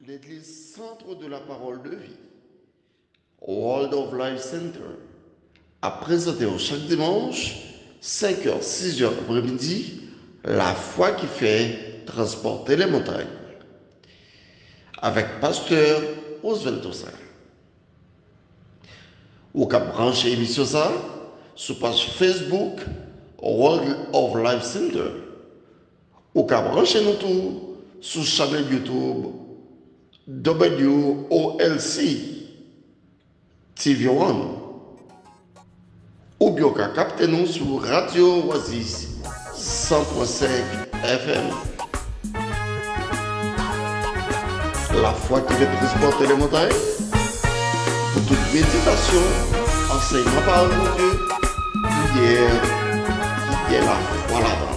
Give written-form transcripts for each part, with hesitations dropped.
l'Église centre de la parole de vie, World of Life Center, a présenté chaque dimanche, 5h, 6h après-midi, la foi qui fait transporter les montagnes, avec pasteur Oswald Toussaint. Ou qu'à brancher l'émission ça sur page Facebook World of Life Center. Ou qu'à brancher nous tout sur chaîne YouTube WOLC TV1. Ou bien qu'à capter nous sur Radio Oasis 100.5 FM. La foi qui veut transporter les montagnes. Pour toute méditation, enseignement par Dieu, prière, qui est la foi là-dedans.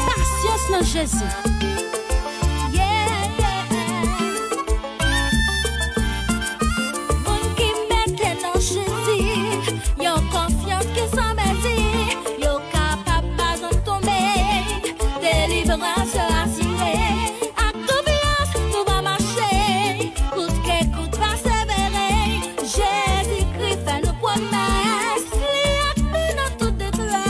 Patience dans Jésus. Moun qui mette dans Jésus, yo confiance que sans baiser, yo capable pas en tomber, délivrance assurée, à confiance tout va marcher, coûte que coûte persévérer, Jésus-Christ fait nos promesses, lui a dans toute détresse.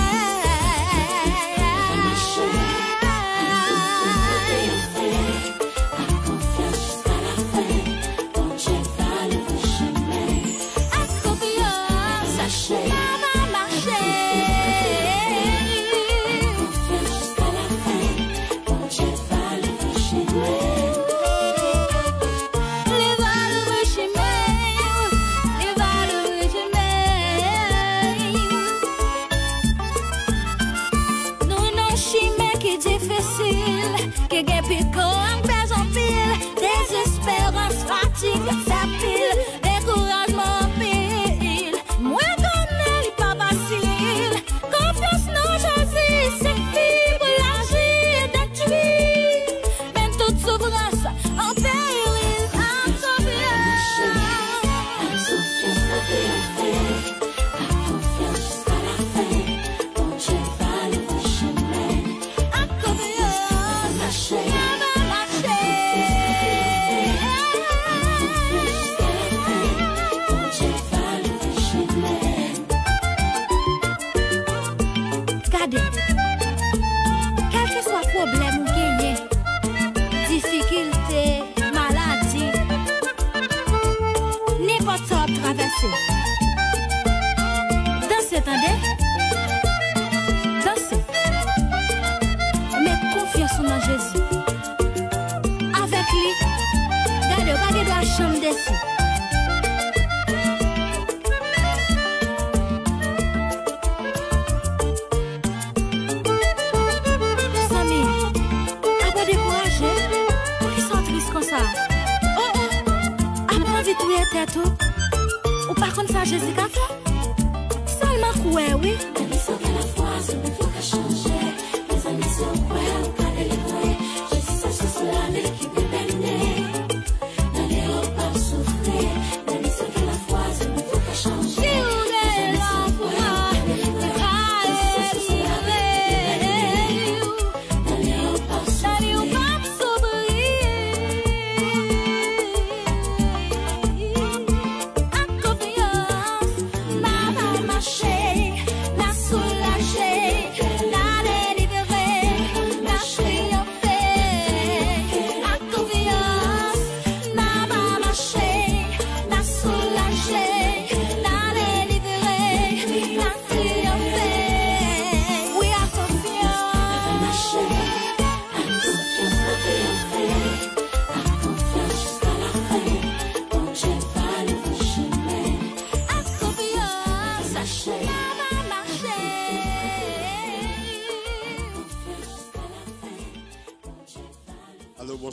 Difficile, que gen pico en pèse en pile, désespérance, fatigue, ça pile, découragement pile. Moi connais pas facile, confiance non Jésus, c'est fibre l'agir d'être même toute souffrance en péril, en confiance. Quel que soit le problème ou gagner, difficulté, maladie, n'importe quoi traverser. Dansez, attendez. Dansez. Mais confiance en Jésus. Avec lui, regardez, regardez la chambre dessus. Ou par contre ça Jésus qu'a fait seulement quoi oui mais ça que la foi c'est une foi qui a changé les amis sont quoi on pas délivrer Jésus ça c'est cela qui peut bénir dans les hauts pas souffrir mais ça que la foi c'est une foi qui a changé Marcher,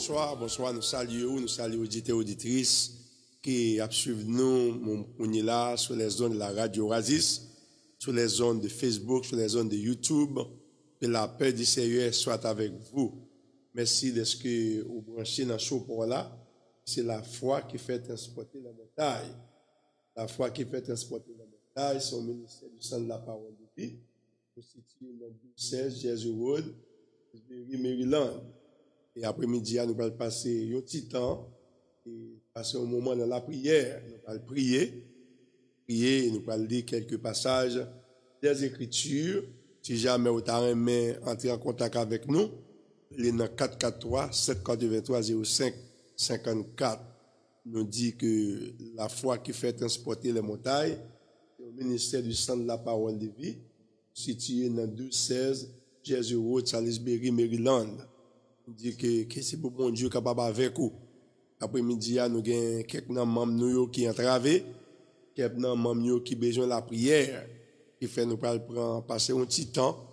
bonsoir, nous saluons auditeurs et auditrices qui suivent nous, on est là sur les zones de la radio Oasis, sur les zones de Facebook, sur les zones de YouTube. Que la paix du Seigneur soit avec vous. Merci de ce que vous branchez dans ce show pour là. C'est la foi qui fait transporter la montagne. La foi qui fait transporter la montagne, c'est au ministère du Centre de la Parole de Vie, situé dans 1216 Jersey Road, Maryland. Et après-midi, nous allons passer un petit temps et passer un moment dans la prière. Nous allons prier, nous allons lire quelques passages des Écritures. Si jamais vous avez entrer en contact avec nous, les 443 783 05 54 nous dit que la foi qui fait transporter les montagnes, c'est au ministère du Centre de la Parole de Vie, situé dans 1216 Jersey Road, Salisbury, Maryland. Nous dit que c'est pour bon Dieu capable avec vous. Après-midi, nous avons quelques membres qui ont entravé, quelques membres qui ont besoin de la prière, qui fait nous passer un petit temps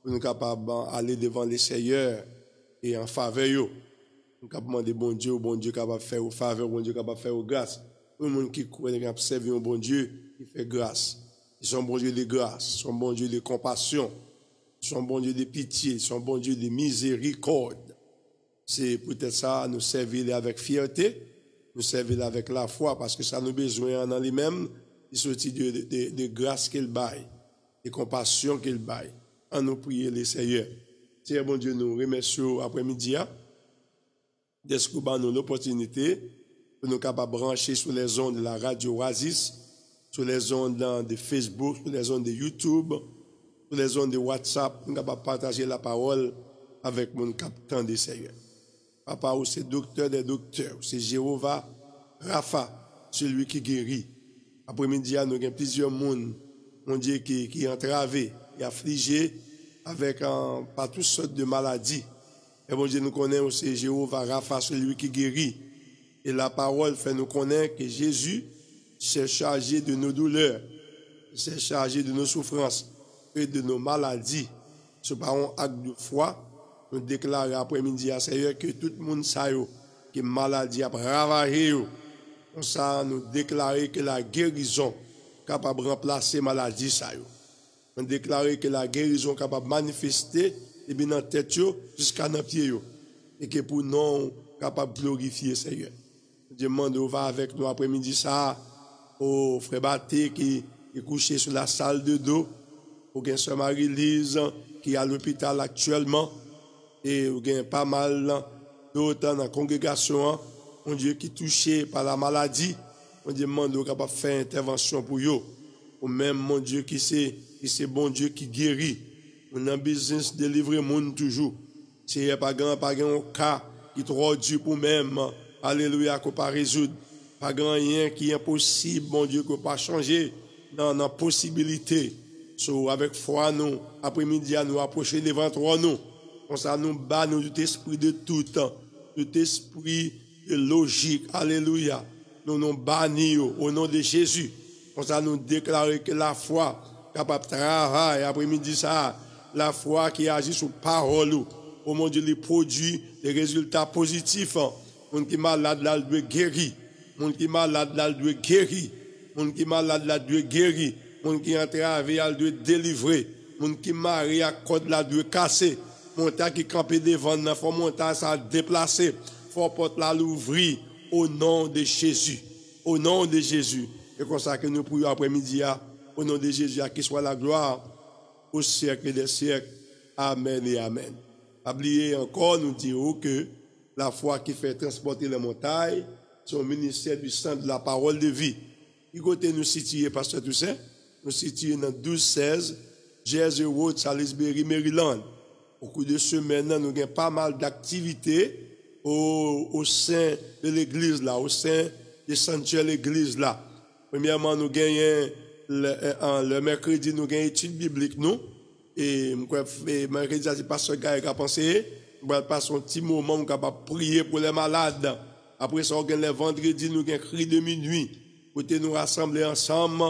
pour nous capables d'aller devant les Seigneurs et en faveur. Nous capables demander bon Dieu capable de faire au faveur, bon Dieu capable de faire au grâce. Tout le monde qui croit et observe un bon Dieu, il fait grâce. Ils sont bon Dieu de grâce, ils sont bon Dieu de compassion, ils sont bon Dieu de pitié, ils sont bon Dieu de miséricorde. C'est peut-être ça, nous servir avec fierté, nous servir avec la foi, parce que ça nous besoin dans lui-même, il sortit de grâce qu'il baille, de compassion qu'il baille. En nous prier les Seigneurs. Seigneur bon Dieu, nous remercions après-midi, d'être nous l'opportunité pour nous capables de brancher sur les ondes de la radio Oasis, sur les ondes de Facebook, sur les ondes de YouTube, sur les ondes de WhatsApp, nous capables de partager la parole avec mon capitaine des Seigneurs. Papa, ou c'est docteur des docteurs, c'est Jéhovah Rapha, celui qui guérit. Après-midi, nous avons plusieurs monde, mon Dieu, qui est entravé, qui est affligé avec par toutes sortes de maladies. Et mon Dieu, nous connaissons aussi Jéhovah Rapha, celui qui guérit. Et la parole fait nous connaître que Jésus s'est chargé de nos douleurs, s'est chargé de nos souffrances et de nos maladies. Ce par un acte de foi, nous déclarons après-midi à Seigneur que tout le monde sait que maladie a ravagé. Comme ça, nous déclarons que la guérison est capable de remplacer la maladie. Nous déclarons que la guérison est capable de manifester dans la tête jusqu'à nos pieds. Et que pour nous, capable de glorifier Seigneur. Nous demandons, va avec nous après-midi ça, au frère Baté qui est couché sur la salle de dos, au gain Sœur Marie-Lise qui est à l'hôpital actuellement, et au gain pas mal d'autres dans la congrégation. Mon Dieu qui est touché par la maladie, on demande capable de faire intervention pour eux. Ou même mon Dieu qui c'est bon Dieu qui guérit. On a business de délivrer monde toujours. C'est pas grand cas qui est trop dur pour même. Alléluia qu'on pas résoudre. Pas grand rien qui est impossible, bon Dieu qu'on pas changer dans la possibilité. So avec foi nous après-midi nous approcher devant toi nous. Comme ça nous bat nous tout esprit de tout temps, tout esprit de logique. Alléluia. Nous nous bannissons au nom de Jésus. Comme ça nous déclarer que la foi capable de travailler après-midi ça, la foi qui agit sur parole, au mon Dieu, les produit des résultats positifs. Mon qui malade là doit guérir. Mon qui malade là doit guérir. Mon qui malade là doit guérir. Mon qui entravé là doit délivrer. Mon qui marié à code là doit casser. Mon tas qui campé devant là faut monter ça déplacer. Faut porte là l'ouvrir au nom de Jésus. Au nom de Jésus. Et comme ça que nous prions après-midi au nom de Jésus à qui soit la gloire au siècle des siècles. Amen et amen. Oubliez encore nous dirons que la foi qui fait transporter les montagnes, c'est au ministère du Centre de la Parole de Vie. Qui côté nous situer, Pasteur Toussaint? Nous situons dans 1216 Jersey Road, Salisbury, Maryland. Au cours de semaine, nous avons pas mal d'activités au sein de l'église là, au sein de sanctuaire l'église là. Premièrement, nous gagnons le mercredi, nous gagnons étude biblique nous. Et mercredi, c'est Pasteur Gaël qui a pensé. Nous allons passer un petit moment, nous allons prier pour les malades. Après ça, on le vendredi, nous avons un cri de minuit. Côté nous rassembler ensemble,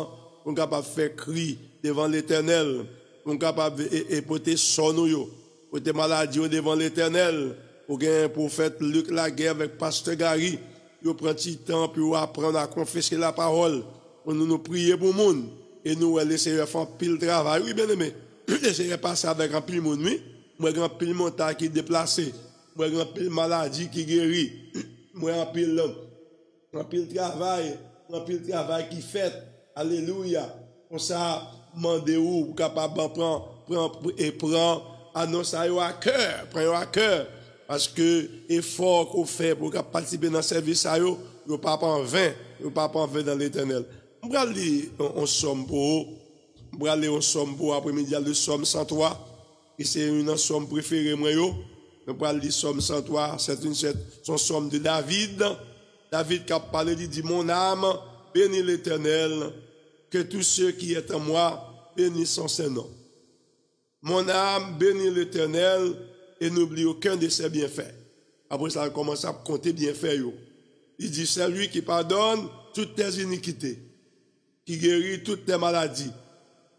on est capable de faire cri devant l'Éternel. On est capable de porter son nous. Côté maladie devant l'Éternel. ou un prophète Luc Laguerre avec pasteur Gary, yo prend petit temps pour apprendre à confesser la parole, pour nous prier pour le monde, et nous laisser faire pile travail. Oui, bien aimé, laisser passer avec un pile monde, oui, moi grand pile montagne qui déplacé, moi grand pile maladie qui guérit, moi un pile travail qui fait, alléluia, pour ça, mandez ou capable prendre, annonce à cœur, prendre à cœur. Parce que l'effort qu'on fait pour participer dans le service, il ne pas en vain, il pas en vain dans l'éternel. Je vais aller en somme pour après-midi, le somme 103, et c'est une somme préférée, moi, je vais aller somme 103, c'est une somme de David. David qui a parlé, il dit, mon âme, bénis l'éternel, que tous ceux qui sont en moi, bénissent son Saint-Nom. Mon âme, bénis l'éternel, et n'oublie aucun de ses bienfaits. Après ça, il commence à compter bienfaits. Il dit, c'est lui qui pardonne toutes tes iniquités, qui guérit toutes tes maladies.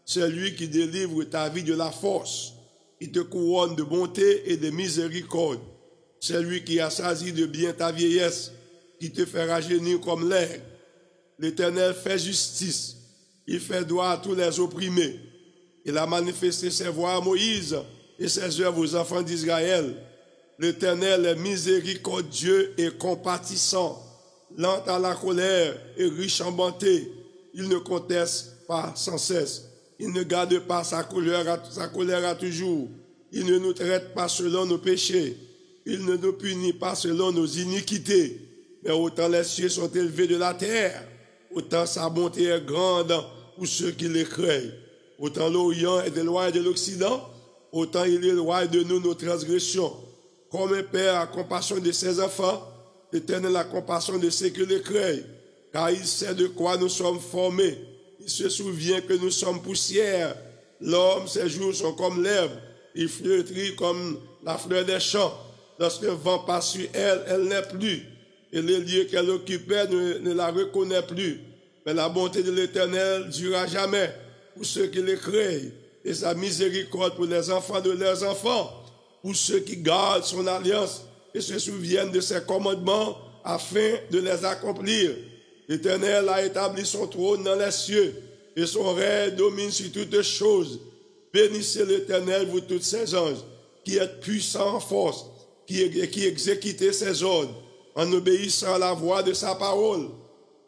C'est lui qui délivre ta vie de la force, qui te couronne de bonté et de miséricorde. C'est lui qui assasie de bien ta vieillesse, qui te fait rajeunir comme l'aigle. L'Éternel fait justice, il fait droit à tous les opprimés. Il a manifesté ses voies à Moïse, et ses œuvres aux enfants d'Israël. L'Éternel est miséricordieux et compatissant, lent à la colère et riche en bonté. Il ne conteste pas sans cesse. Il ne garde pas sa colère à toujours. Il ne nous traite pas selon nos péchés. Il ne nous punit pas selon nos iniquités. Mais autant les cieux sont élevés de la terre, autant sa bonté est grande pour ceux qui les craignent. Autant l'Orient est éloigné de l'Occident, autant il éloigne de nous nos transgressions. Comme un père a compassion de ses enfants, l'Éternel a compassion de ceux qui le craignent, car il sait de quoi nous sommes formés. Il se souvient que nous sommes poussière. L'homme, ses jours sont comme l'herbe, il flétrit comme la fleur des champs. Lorsque le vent passe sur elle, elle n'est plus, et les lieux qu'elle occupait ne la reconnaît plus. Mais la bonté de l'Éternel durera jamais pour ceux qui le craignent, et sa miséricorde pour les enfants de leurs enfants, pour ceux qui gardent son alliance et se souviennent de ses commandements afin de les accomplir. L'Éternel a établi son trône dans les cieux et son règne domine sur toutes choses. Bénissez l'Éternel, vous tous ses anges, qui êtes puissants en force, qui exécutez ses ordres en obéissant à la voix de sa parole.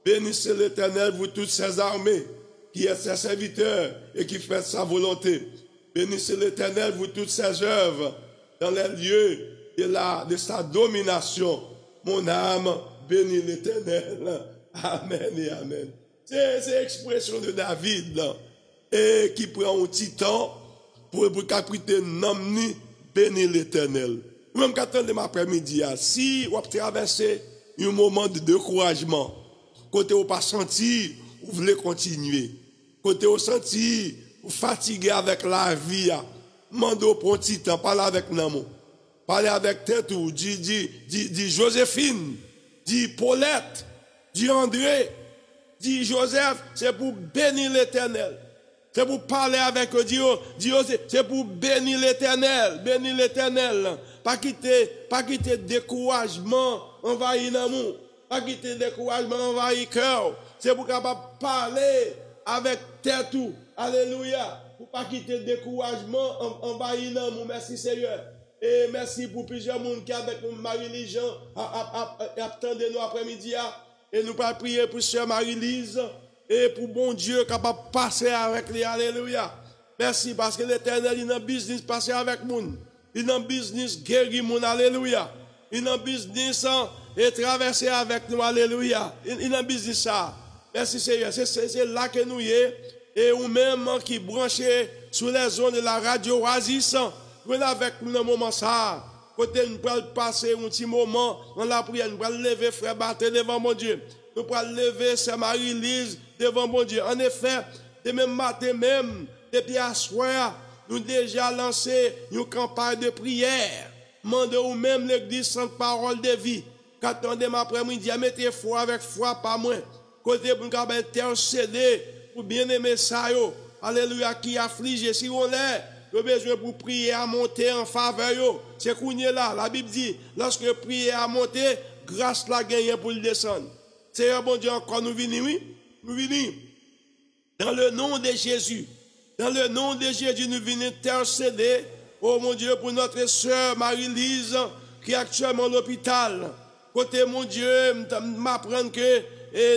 Bénissez l'Éternel, vous toutes ses armées, qui êtes ses serviteurs et qui faites sa volonté. Bénissez l'Éternel, vous toutes ses œuvres, dans les lieux de sa domination. Mon âme bénit l'Éternel. Amen et amen. C'est l'expression de David là, et qui prend un petit temps pour capiter n'amni bénir l'Éternel. Même quand on est après-midi, si on traverse un moment de découragement, côté on pas senti, vous voulez continuer. Côté on senti, vous fatigué avec la vie, mandez pour un petit temps, parlez avec Namo, parlez avec Tetou, dit Joséphine, dit Paulette, dit André, dit Joseph, c'est pour bénir l'Éternel. C'est pour parler avec Dieu, c'est pour bénir l'Éternel, bénir l'Éternel. Pas quitter découragement envahir l'amour, pas quitter découragement envahir cœur. C'est pour capable parler avec tête tout. Alléluia. Pour pas quitter découragement envahir l'amour. Merci Seigneur. Et merci pour plusieurs monde qui avec nous, Marie-Lise Jean, attendez nous après-midi. Et nous pas prier pour Sœur Marie-Lise. Et pour bon Dieu capable de passer avec lui. Alléluia. Merci parce que l'Éternel, il a un business passer avec nous. Il a un business guérir nous. Alléluia. Il a un business et traverser avec nous. Alléluia. Il a un business ça. Merci Seigneur. C'est là que nous y est. Et ou même qui branché sur les zones de la radio Oasis. Venez avec nous dans le moment ça. Côté nous pouvons passer un petit moment dans la prière. Nous pouvons lever frère Barthé devant mon Dieu. Nous pouvons lever Sœur Marie-Lise devant mon Dieu. En effet, de même matin même, depuis à soir, nous déjà lancé une campagne de prière. Mandez-vous même l'église Sainte Parole de Vie. Quand on démarre après-midi, mettez foi avec foi par moi. Côté pour nous intercéder pour bien aimer ça. Alléluia, qui afflige. Si on l'est, Yo besoin pour prier à monter en faveur yo. C'est qu'on est là. La Bible dit, lorsque prier à monter, grâce la gagne pour le descendre. Seigneur bon Dieu, encore nous venons, oui? Nous venons. Dans le nom de Jésus. Dans le nom de Jésus, nous venons intercéder, oh mon Dieu, pour notre sœur Marie-Lise, qui est actuellement à l'hôpital. Côté mon Dieu, m'apprendre que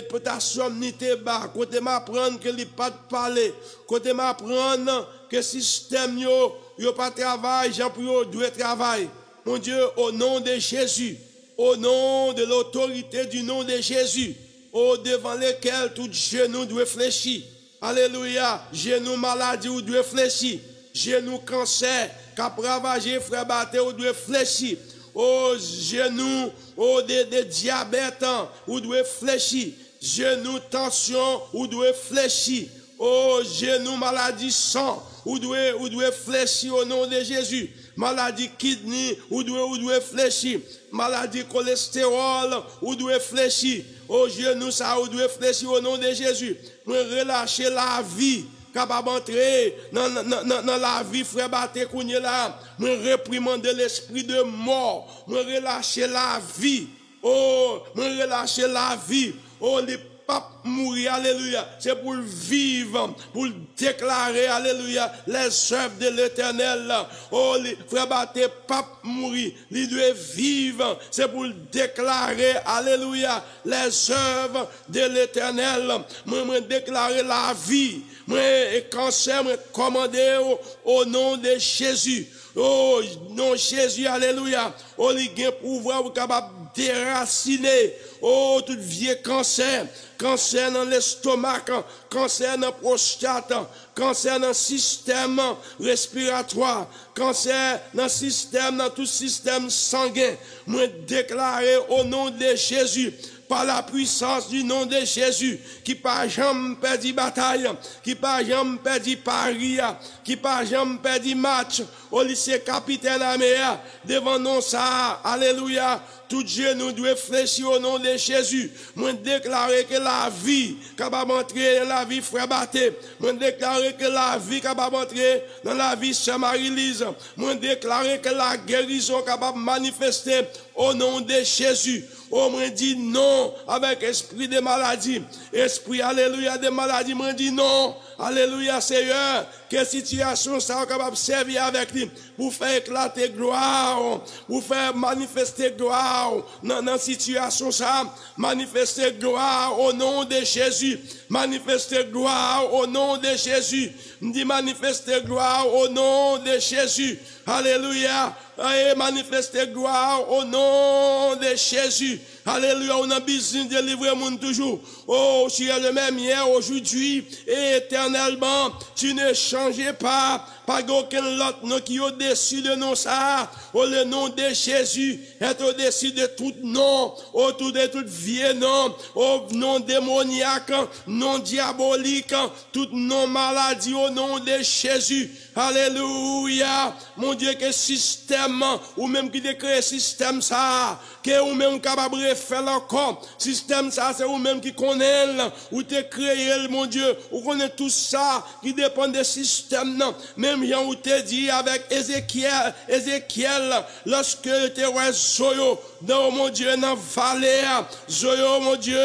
pour ta somnité bas, côté m'apprendre que il pas de parler, côté m'apprendre que système yo pas travail, gens pour yo doit travailler. Mon Dieu, au nom de Jésus, au nom de l'autorité du nom de Jésus, au devant lequel tout genou doit fléchir. Alléluia, genou maladie ou doit fléchir, genou cancer, cap ravager frère batté ou doit fléchir. Oh, genou, oh, de diabète, ou doit fléchir. Genou, tension, ou doit fléchir. Oh, genou, maladie sang, ou doit fléchir au nom de Jésus. Maladie kidney, ou doit fléchir. Maladie cholestérol, ou doit fléchir. Oh, genou, ça, ou doit fléchir au nom de Jésus. Moi, relâcher la vie. Capable d'entrer dans la vie, frère Baté, qu'on est là. Moi, réprimander l'esprit de mort. Moi, relâcher la vie. Oh, moi, relâcher la vie. Oh, les papes mourir, alléluia. C'est pour vivre, pour déclarer, alléluia, les œuvres de l'éternel. Oh, les frère Baté, pape mourir. Il doit vivre. C'est pour déclarer, alléluia, les œuvres de l'éternel. Moi, déclarer la vie. Moi, et cancer, moi, commandé au nom de Jésus. Oh, non, Jésus, alléluia. Oh, il y a pouvoir pour capable déraciner. Oh, tout vieux cancer. Cancer dans l'estomac, cancer dans la prostate, cancer dans le système respiratoire, cancer dans le système, dans tout système sanguin. Moi, déclarer au nom de Jésus, par la puissance du nom de Jésus, qui pas jamais perdu bataille, qui pas jamais perdu pari, qui pas jamais perdu match, au lycée capitaine Améa, devant nous ça, alléluia, tout genou doit fléchir au nom de Jésus. Moi déclarer que la vie capable d'entrer dans la vie frère Baté, moi déclarer que la vie capable d'entrer dans la vie sœur Marie-Lise, moi déclarer que la guérison capable de manifester au nom de Jésus. Oh, moi dit non avec esprit de maladie. Esprit, alléluia, de maladie, moi dit non. Alléluia, Seigneur. Quelle situation ça est capable de servir avec lui pour faire éclater gloire, pour faire manifester gloire dans la situation ça. Manifester gloire au nom de Jésus. Manifester gloire au nom de Jésus. Dit manifester gloire au nom de Jésus. Alléluia. Et manifester gloire au nom de Jésus. Alléluia, on a besoin de livrer le monde toujours. Oh, tu es le même hier, aujourd'hui et éternellement. Tu ne changes pas. Pas aucun autre nom qui est au-dessus de nous ça. Oh, le nom de Jésus est au-dessus de tout nom. Autour de tout vieux nom. Oh, nom démoniaque, nom diabolique, tout nom maladie au nom de Jésus. Alléluia. Mon Dieu, que système, ou même qui décrée système ça, que ou même capable de faire encore. Système ça, c'est ou même qui connaît, ou te créé, mon Dieu, ou connaît tout ça, qui dépend des systèmes, non. Même Jean ou te dit avec Ézéchiel, lorsque te vois Zoyo, dans mon Dieu, dans vallée, Zoyo, mon Dieu,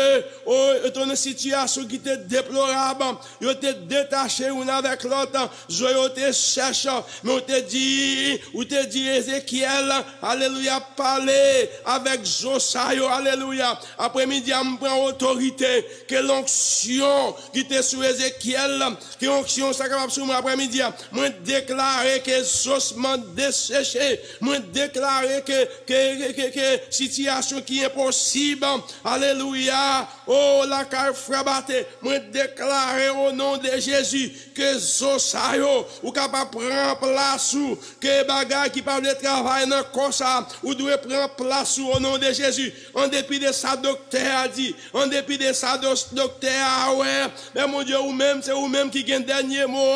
oh, ton situation qui était déplorable, yo te détaché une avec l'autre, Zoyo te cherche, mais on te dit Ézéchiel, alléluia, parler avec Josayo, alléluia, après-midi, on prend autorité, que l'onction qui était sur Ézéchiel, que l'onction ça capable sur moi après-midi, moi déclarer que ossements desséchés, moi déclarer que situation qui est impossible, alléluia, oh la car frabaté, moi déclarer au nom de Jésus que Zosayo ou capable prendre place ou que bagay qui parle de travail dans corps ça ou doit prendre place au nom de Jésus, en dépit de ça docteur a dit, en dépit de ça docteur a ouais, mais mon Dieu ou même c'est ou même qui gagne dernier mot,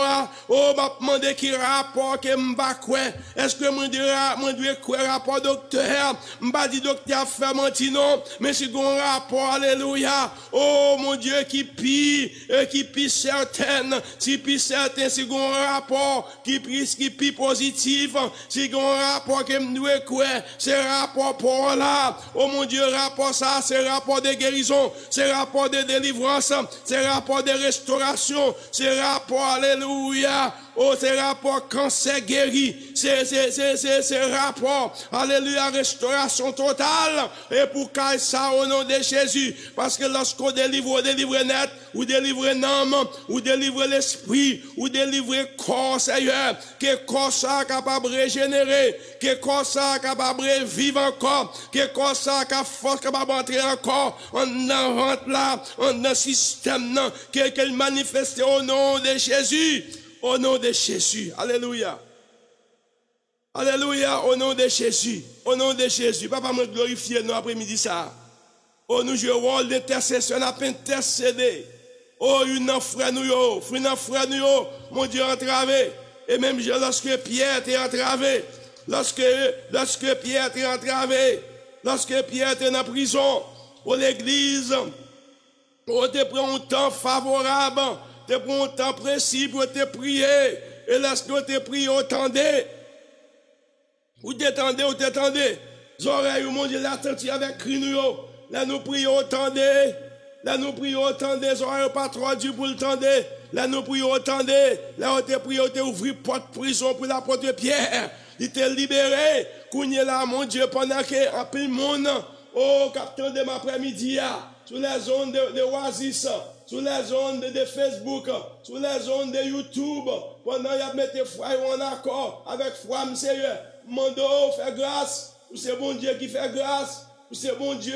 oh m'a demandé qui rapport que m'ba quoi, est-ce que moi doit quoi rapport docteur, m'ba dit docteur fait mentir non, mais si un rapport, alléluia, oh mon Dieu, qui pire certaine, si pire certain, si un rapport qui pire positif, si un rapport que nous quoi, c'est rapport pour là, oh mon Dieu, rapport ça, c'est rapport de guérison, c'est rapport de délivrance, c'est rapport de restauration, c'est rapport, alléluia, oh, c'est rapport cancer guéri, c'est rapport, alléluia, restauration totale, et pour qu'aille ça au nom de Jésus, parce que lorsqu'on délivre net, ou délivre l'âme, ou délivre l'esprit, ou délivre le corps, Seigneur, que corps ça capable de régénérer, que corps ça capable de vivre encore, que corps ça capable d'entrer encore, en avant là, en un système, qu'elle manifeste au nom de Jésus. Au nom de Jésus. Alléluia. Alléluia. Au nom de Jésus. Au nom de Jésus. Papa, me glorifier nous après-midi ça. Oh, nous jouons rôle d'intercession. On a intercédé. Oh, une frère nous, mon Dieu, entravé. Et même lorsque Pierre était entravé. Lorsque Pierre était entravé. Lorsque Pierre était en prison. Pour l'église. On te prend un temps favorable. Te prends un temps précis pour te prier. Et lorsque te prier, attendez. Ou t'attendez. Les oreilles, mon Dieu, l'attention avec cri nous. Là, nous prions, attendez. Là, nous prions, attendez. Les oreilles, pas trop dur pour le tendre. Là, nous prions, attendez. Là, on te prie, on te ouvre porte prison pour l'apôtre Pierre. Il t'a libéré. Kounye là, mon Dieu, pendant que, en peu de monde, oh, capteur de l'après-midi, sur la zone de Oasis, sur la zone de Facebook, sur la zone de YouTube, pendant qu'il y a mis foi en accord avec foi, Seigneur, mando, fait grâce, ou c'est bon Dieu qui fait grâce, ou c'est bon Dieu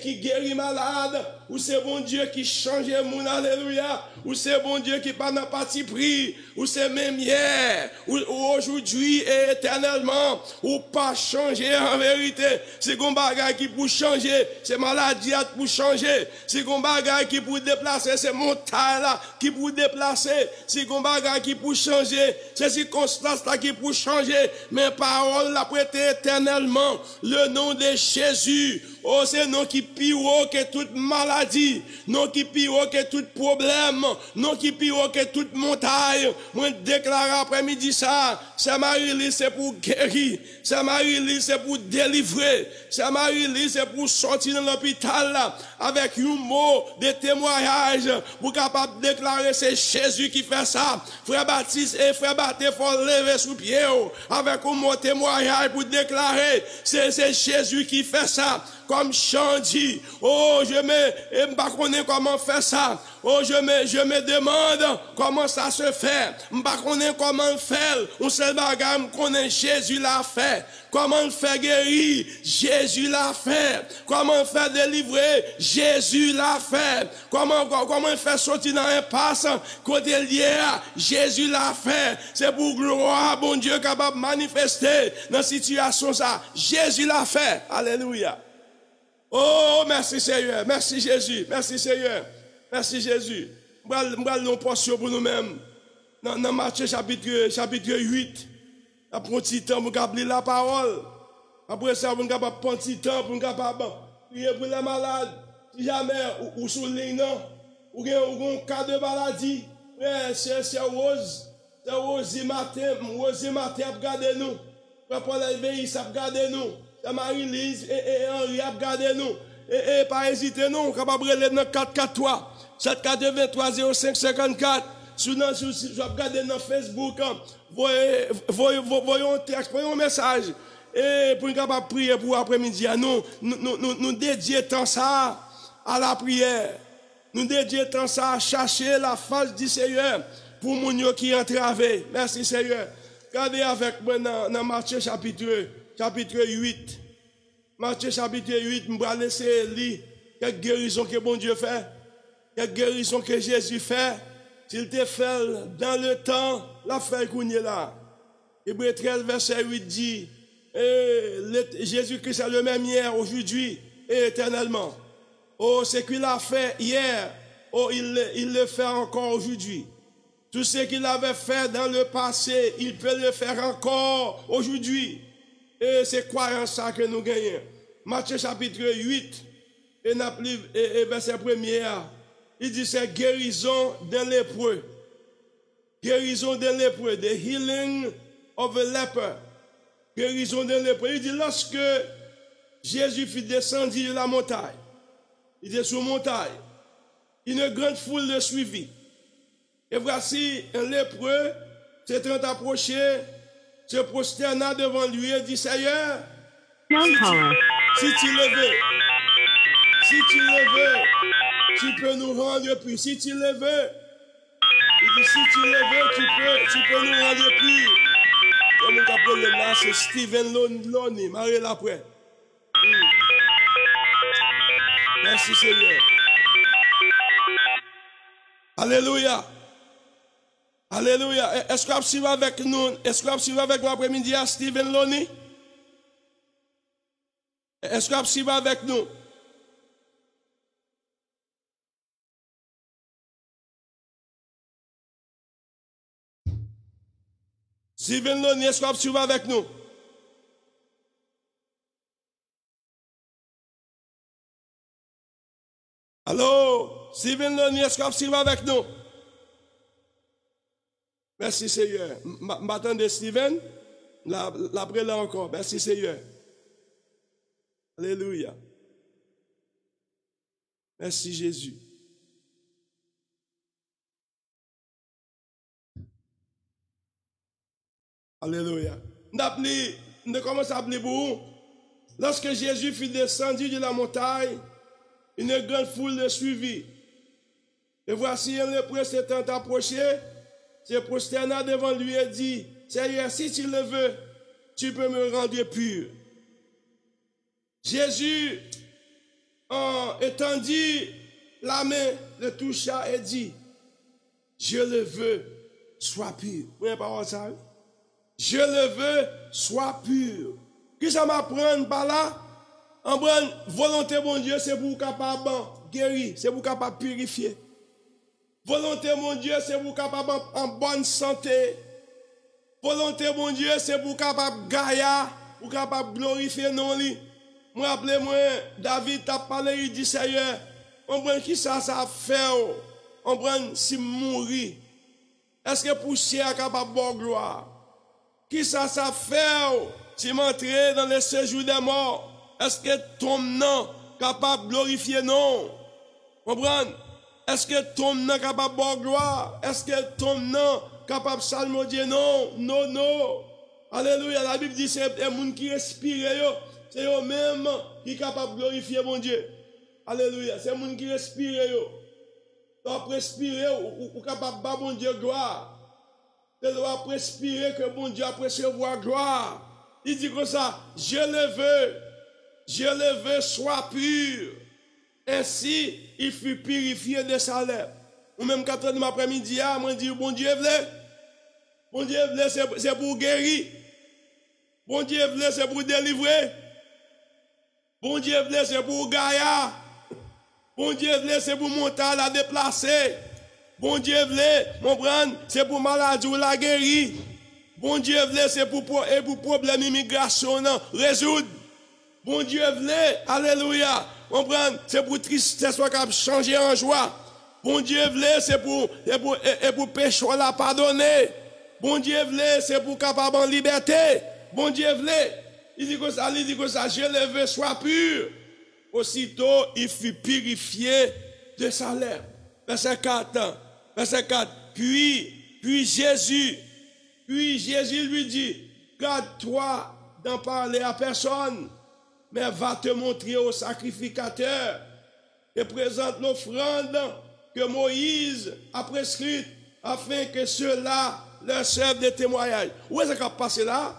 qui guérit malade, ou c'est bon Dieu qui change le monde, alléluia, ou c'est bon Dieu qui pas dans parti pris, ou c'est même hier, ou aujourd'hui et éternellement, ou pas changer en vérité. C'est un bagage qui pour changer, c'est maladie pour changer, c'est un bagage qui pour déplacer, c'est montagne là qui pour déplacer, c'est un bagage qui pour changer, c'est circonstance là qui pour changer, mais parole la prêter éternellement, le nom de Jésus. Oh, c'est non qui pire que toute maladie, non qui pire que tout problème, non qui pire que toute montagne. Moi, déclare après-midi ça, ça m'a c'est pour guérir, ça m'a c'est pour délivrer, ça m'a c'est pour sortir de l'hôpital là, avec un mot de témoignage, pour capable de déclarer c'est Jésus qui fait ça. Frère Baptiste et frère Baptiste, faut lever sous pied, avec un mot de témoignage pour déclarer c'est Jésus qui fait ça. Comme Chant dit, oh, je me connais comment faire ça. Oh, je me demande comment ça se fait. Je ne connais comment faire. On seul bagage, je connais Jésus l'a fait. Comment faire guérir? Jésus l'a fait. Comment faire délivrer? Jésus l'a fait. Comment faire sortir dans un passe? Côté lié, Jésus l'a fait. C'est pour gloire, bon Dieu, capable de manifester dans cette situation ça. Jésus l'a fait. Alléluia. Oh, merci Seigneur, merci Jésus, merci Seigneur, merci Jésus. Nous allons portion pour nous-mêmes. Dans Matthieu chapitre 8, après un petit temps pour lire la parole. Après ça, nous allons prendre un petit temps pour prier pour les malades. Si jamais, ou sous ligne, ou un cas de maladie, c'est Rose matin, regardez nous. Pour l'éveil, ça regarde nous. Marie-Lise et Henri a regardé nous. Et pas hésiter, non. Capable de dans 443. 783 05 54. Si vous regardez dans Facebook, voyons un texte, voyons un message. Et pour nous capable prier pour après-midi, nous dédions tant ça à la prière. Nous dédions tant ça à chercher la face du Seigneur pour mon qui est entravé. Merci Seigneur. Regardez avec moi dans Matthieu chapitre 8. Matthieu chapitre 8, je vais laisser lire quelques guérisons que bon Dieu fait. Quelques guérisons que Jésus fait. S'il te fait dans le temps, la fait qu'on est là. Hébreux 13, verset 8 dit, Jésus-Christ est le même hier, aujourd'hui et éternellement. Oh, ce qu'il a fait hier, oh, il le fait encore aujourd'hui. Tout ce qu'il avait fait dans le passé, il peut le faire encore aujourd'hui. Et c'est croyant ça que nous gagnons. Matthieu chapitre 8, et verset 1er, il dit c'est guérison d'un lépreux. Guérison d'un lépreux, the healing of a leper. Guérison d'un lépreux. Il dit lorsque Jésus fut descendu de la montagne, il était sur montagne, une grande foule le suivit. Et voici un lépreux s'étant approché, se prosterna devant lui et dit Seigneur, si tu le veux, tu peux nous rendre plus. Si tu le veux, il dit si tu le veux, tu peux nous rendre plus. Et nous appelons là, c'est Stephen Loney, Marie l'après. Merci Seigneur. Alléluia. Alléluia. Est-ce que vous suivez avec nous? Est-ce que vous suivez avec nous après-midi à Stephen Loney? Est-ce que vous suivez avec nous? Stephen Loney, est-ce que vous suivez avec nous? Allô? Stephen Loney, est-ce que vous suivez avec nous? Merci Seigneur. M'attendez Stephen? L'après là encore. Merci Seigneur. Alléluia. Merci Jésus. Alléluia. Nous commençons à appeler pour vous. Lorsque Jésus fut descendu de la montagne, une grande foule le suivit. Et voici un lépreux s'étant approché, se prosterna devant lui et dit, Seigneur, si tu le veux, tu peux me rendre pur. Jésus, en étendit la main, le toucha et dit, je le veux, sois pur. Vous voyez pas ça? Je le veux, sois pur. Qui ça m'apprend par là? En bonne volonté, mon Dieu, c'est pour capable guérir, c'est pour capable purifier. Volonté, mon Dieu, c'est pour capable en bonne santé. Volonté, mon Dieu, c'est pour capable gaïa, pour capable glorifier non li. Moi, appelez-moi, David t'a parlé, il dit, Seigneur, on prend qui ça fait, on prend si mourir. Est-ce que poussière est capable de gloire? Qui ça fait, si m'entrer dans le séjour des morts? Est-ce que ton nom est capable de glorifier non? Comprenez? Est-ce que ton nom est capable de gloire? Est-ce que ton nom est capable de salmodier non? Non, non. Alléluia. La Bible dit c'est les gens qui respirent, c'est eux-mêmes qui sont capables de glorifier mon Dieu. Alléluia. C'est les gens qui respirent. Donc, respirer ou capable de bon Dieu gloire. Tu dois respirer que bon Dieu a recevoir gloire. Il dit comme ça, je le veux, sois pur. Ainsi, il fut purifié de sa lèvre. Ou même quand on après-midi, moi je dis, bon Dieu voulait. Bon Dieu voulait, c'est pour guérir. Bon Dieu voulait, c'est pour délivrer. Bon Dieu voulait, c'est pour gaïa. Bon Dieu voulait, c'est pour monter à la déplacer. Bon Dieu voulait, mon prendre, c'est pour maladie ou la guérir. Bon Dieu voulait, c'est pour problème d'immigration, résoudre. Bon Dieu voulait, alléluia. On prend, c'est pour tristesse soit changer en joie. Bon Dieu voulait, c'est pour péché la pardonner. Bon Dieu voulait, c'est pour capable en liberté. Bon Dieu voulait, il dit que ça, je le veux, sois pur. Aussitôt, il fut purifié de sa lèvre. Verset 4. Puis Jésus lui dit, garde-toi d'en parler à personne, mais va te montrer au sacrificateur et présente l'offrande que Moïse a prescrite afin que ceux-là leur servent de témoignage. Où est-ce qu'on passe là?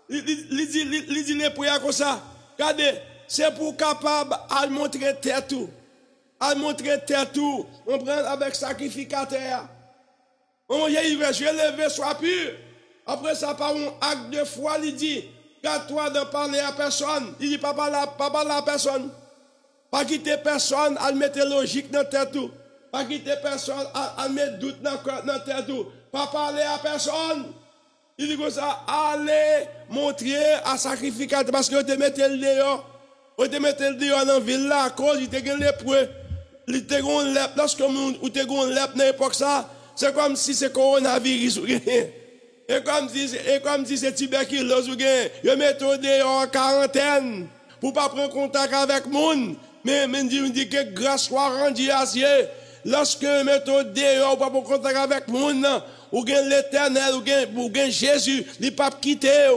Il dit les prières comme ça. Regardez, c'est pour capable à montrer tête tout. À montrer tête tout. On prend avec sacrificateur. On y arrive, je lever, sois pur. Après ça, par un acte de foi, il dit, garde-toi de parler à personne. Il dit, pas parler à personne. Pas quitter personne, à mettre logique dans tête tout. Pas quitter personne, à mettre doute dans tête tout. Pas parler à personne. Il dit comme ça, allez montrer à sacrificateur parce que te mettez le dehors. Ou te mette le dehors dans la ville là, à cause, il te gagne lépreux. Il te gagne lèpre. Lorsque ou te gagne lèpre dans l'époque ça, c'est comme si c'est coronavirus. Et comme si c'est tuberculose ou gagne. Ils mettent dehors en quarantaine pour pas prendre contact avec monde. Mais me dit que grâce soit rendue à Dieu. Lorsque mettent dehors pour pas prendre contact avec monde, ou gagne l'Éternel, ou gagne Jésus, il pas quitter.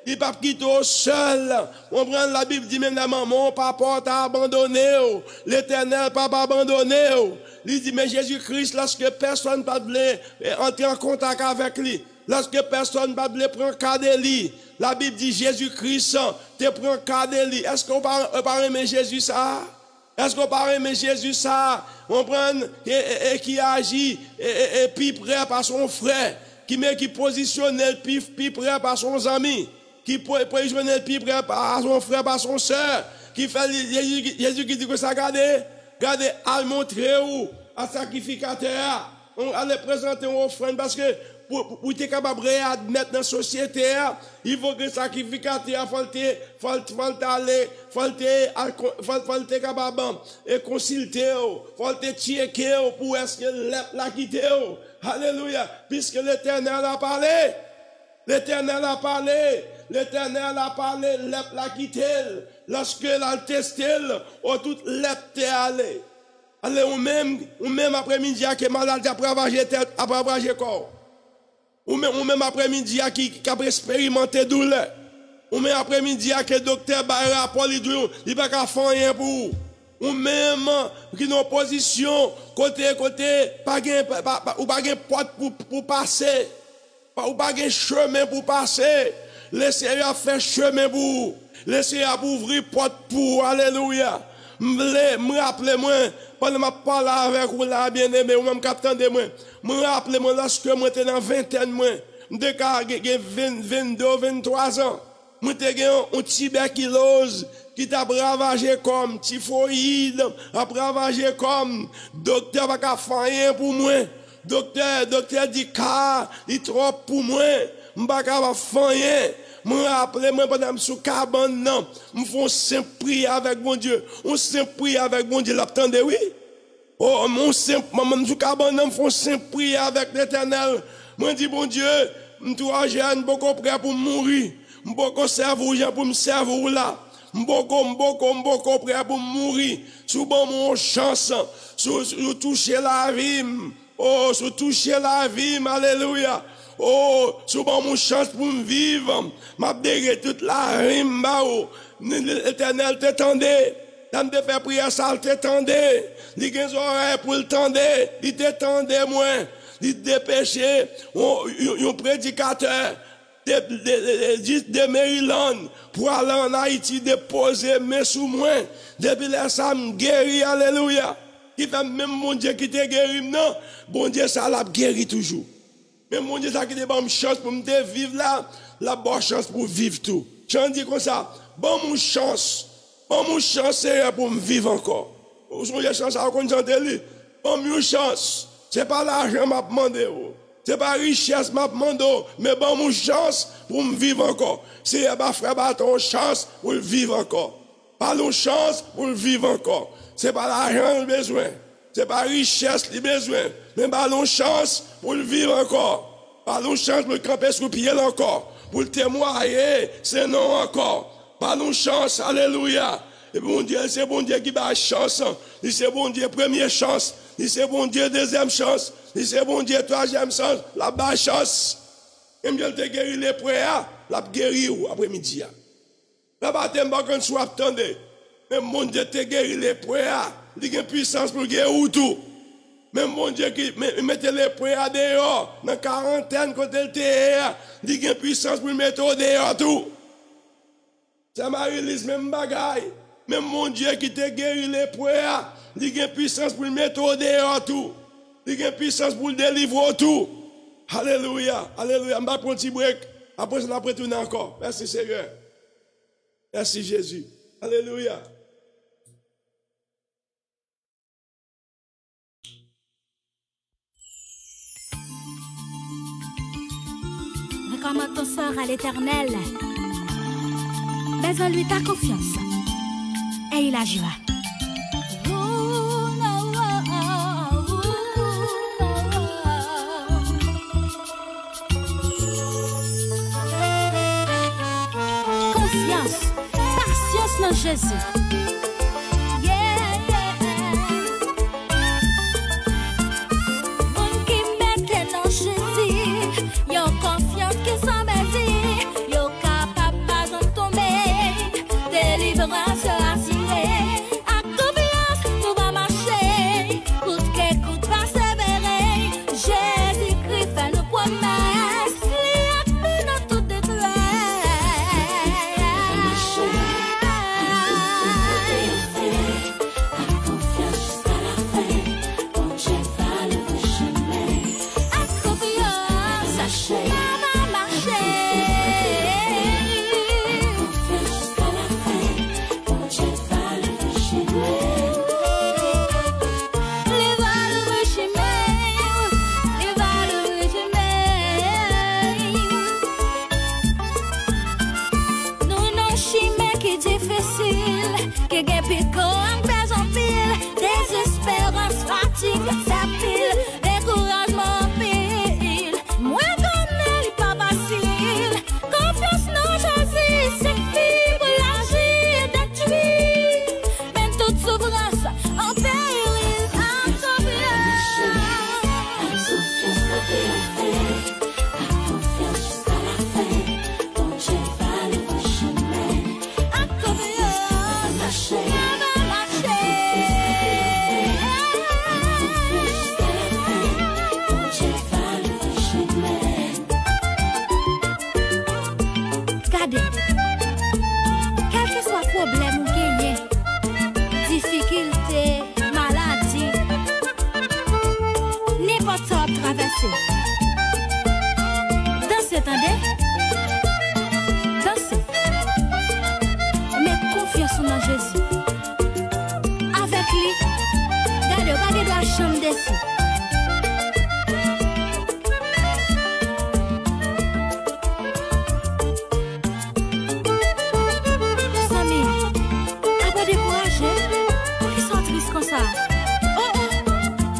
Il pas quitter seul. On prend la Bible dit même la maman, papa t'a abandonné. L'Éternel pas abandonné. Il dit mais Jésus-Christ lorsque personne ne peut entrer en contact avec lui, lorsque personne ne peut prendre cas de lui, la Bible dit Jésus-Christ te prend cas de lui. Est-ce qu'on peut aimer Jésus ça? Est-ce qu'on peut aimer Jésus ça? On prend et qui agit et puis prêt par son frère, qui positionne puis prêt par son ami, qui positionne puis prêt par son frère, par son soeur, qui fait Jésus qui dit que ça regardez, à montrer où à sacrificateur, on allait présenter une offrande parce que pour être capable d'admettre dans la société, il faut que le sacrificateur faut capable et consulter, faut checker pour est-ce que la quitter. Alléluia, puisque l'Éternel a parlé. L'Éternel a parlé, la quitté. Lorsque l'a testé, toute l'être allé. Allez, ou même après-midi, qui est malade, après ravager tête, après ravager corps. Ou même après-midi, qui a expérimenté douleur. Ou même après-midi, que le docteur Bayer rapport, il ne va pas faire rien pour vous. Ou même, qui est en position, côté, pas de porte pour passer. Ou pas de chemin pour passer. Laissez-moi faire chemin pour vous. Laissez-moi ouvrir porte pour. Alléluia. Me rappelez-moi, pendant que je parle avec vous là, bien-aimé, ou même capitaine de moi, me rappelez-moi lorsque moi j'étais dans vingtaine, moi, j'étais 22, 23 ans, moi j'étais un tuberculose qui t'a ravagé comme typhoïde, a ravagé comme docteur va pas faire rien pour moi. Docteur dit car il trop pour moi, m'pa pas faire rien. Me rappelez moi pendant sous cabane non, me font simple prière avec mon Dieu. On simple prière avec mon Dieu, l'attendez oui. Oh mon simple maman sous cabane non, me font simple prière avec l'Éternel. Moi dis bon Dieu, m'tois jeune beaucoup prêt pour mourir. M'boko servir pour me servir là. M'boko prêt pour mourir. Sous bon mon chance, sous toucher la vie. Oh, sous toucher la vie, alléluia. Oh, souvent mon chance pour me vivre, m'a déré toute la rime, l'Éternel t'étendait, t'as me fait prier ça, t'étendait, il a des oreilles pour le tendre, il t'étendait moins, il dépêchait, un prédicateur de Maryland pour aller en Haïti déposer mes sous moi, depuis là ça me guérit, alléluia. Il fait même mon Dieu qui te guérit, non, bon Dieu ça l'a guéri toujours. Mais mon Dieu, ça qui te bonne chance pour me vivre là, la bonne chance pour vivre tout. J'en dis comme ça, bonne chance c'est pour me vivre encore. Vous avez chance à connaître, bonne chance, c'est pas l'argent m'a demandé, c'est pas richesse m'a demandé, mais bonne chance pour me vivre encore. C'est ma frère, ton chance pour vivre encore. Pas de chance pour vivre encore. C'est pas l'argent le besoin. C'est pas richesse le besoin. Mais ballon chance pour le vivre encore. Ballon chance pour le camper sur pied encore. Pour le témoigner, c'est non encore. Ballon chance, alléluia. Et bon Dieu, c'est bon Dieu qui bat chance. C'est bon Dieu, première chance. C'est bon Dieu, deuxième chance. C'est bon Dieu, troisième chance. La bas chance. Et Dieu te guéri les prières, la guéri après-midi. La baptême, pas qu'on soit attendé. Mais mon Dieu te guéri les prières. Il y a une puissance pour guérir tout. Même mon Dieu qui mette les prières dehors, dans la quarantaine, quand elle était, il y a une puissance pour mettre dehors tout. Ça m'a réalisé même bagaille. Même mon Dieu qui te guéri les prières, il y a une puissance pour mettre dehors tout. Il y a une puissance pour délivrer tout. Alléluia, alléluia. Je vais prendre un petit break. Après, je vais retourner encore. Merci Seigneur. Merci Jésus. Alléluia. Recommande ton sort à l'Éternel. Mets en lui ta confiance. et il agira. Confiance, patience dans Jésus. Dansez, attendez. Dansez. Mais confiance en Jésus. Avec lui, regardez, regardez la chambre dessus. Samy, après découragé, qui sont tristes comme ça. Oh,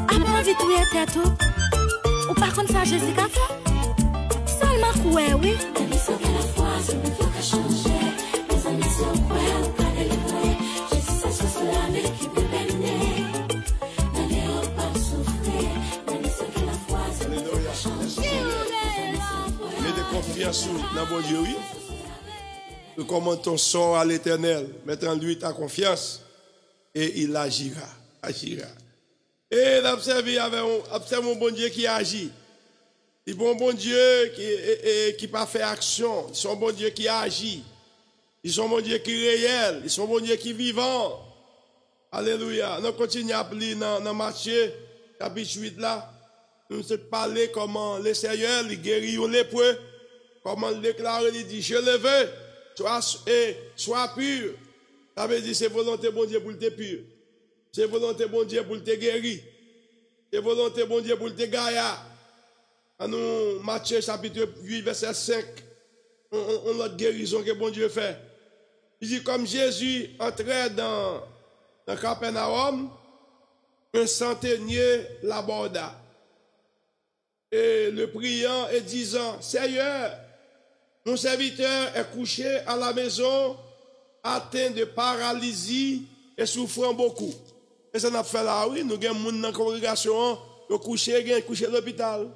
après vite, oui, tête. Ou par contre, ça, Jésus a fait. Seulement, ouais, oui. Amis sont qu'à la fois, c'est une fois qu'à changer. Les amis sont ouais, ou pas délivrés. Jésus, ça se soit lavé, qui peut bénir. N'allez pas souffrir. Amis sont qu'à la fois, c'est une fois qu'à changer. Mettez confiance dans mon Dieu, oui. Comment ton sort à l'Éternel, mettre en lui ta confiance, et il agira. Agira. Et d'observer mon bon Dieu qui agit. Il est un bon Dieu qui pas fait action. Ils sont un bon Dieu qui agit. Ils sont un bon Dieu qui est réel. Ils sont un bon Dieu qui est vivant. Alléluia. Nous continuons à lire dans Matthieu, chapitre 8 là. Nous allons parler comment le Seigneur il guérit les lépreux. Comment il déclare, il dit, je le veux. Sois pur. Ça veut dire, c'est volonté bon Dieu pour te pur. C'est volonté bon Dieu pour te guérir. C'est volonté bon Dieu pour te gaillard. En nous, Matthieu chapitre 8, verset 5, on a guérison que bon Dieu fait. Il dit, comme Jésus entrait dans Capernaum, un centenier l'aborda. Et le priant et disant, Seigneur, mon serviteur est couché à la maison, atteint de paralysie et souffrant beaucoup. Et ça n'a fait là, oui, nous avons des gens dans la congrégation, qui couché à l'hôpital,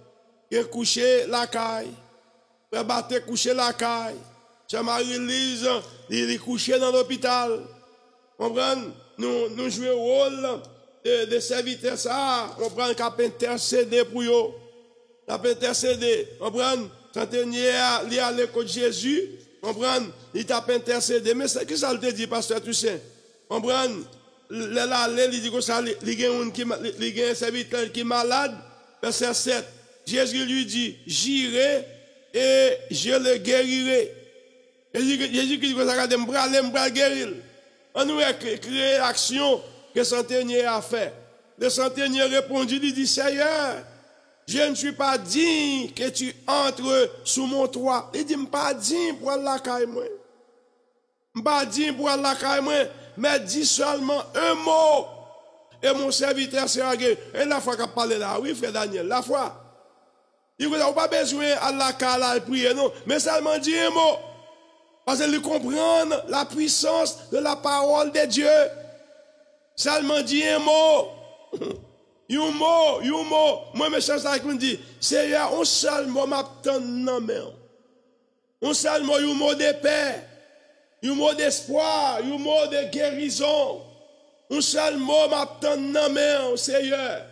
qui couché la caille, qui batté couché la caille. Jean-Marie-Lise, il est couché dans l'hôpital. Comprenez? Nous jouons le rôle de serviteurs, ça, comprenez, qui a intercédé pour eux. Qui a intercédé, comprenez? Centenier, il est allé contre Jésus, comprenez? Il t'a intercédé. Mais qu'est-ce que ça te dit, pasteur Toussaint? Comprenez? Là, il dit que ça, il y a un serviteur qui est malade. Verset 7. Jésus lui dit, j'irai et je le guérirai. Jésus dit que ça va me guérir. On nous a créé l'action que le centenier a fait. Le centenier répondit, il dit, Seigneur, je ne suis pas digne que tu entres sous mon toit. Il dit, je ne suis pas digne pour aller à la caille. Je ne suis pas digne pour aller à la caille. mais dis seulement un mot. Et mon serviteur sera guéri. Et la fois qu'a parlé là, oui, frère Daniel, la fois. Il n'a pas besoin à la cala prier, non, mais seulement dit un mot. Parce qu'il comprend la puissance de la parole de Dieu. Seulement dit un mot. Un mot. Moi, mes chers amis, me dit, Seigneur, un seul mot m'attend dans main. Un seul mot, un mot de paix, un mot d'espoir, un mot de guérison. Un seul mot m'attend dans main, Seigneur.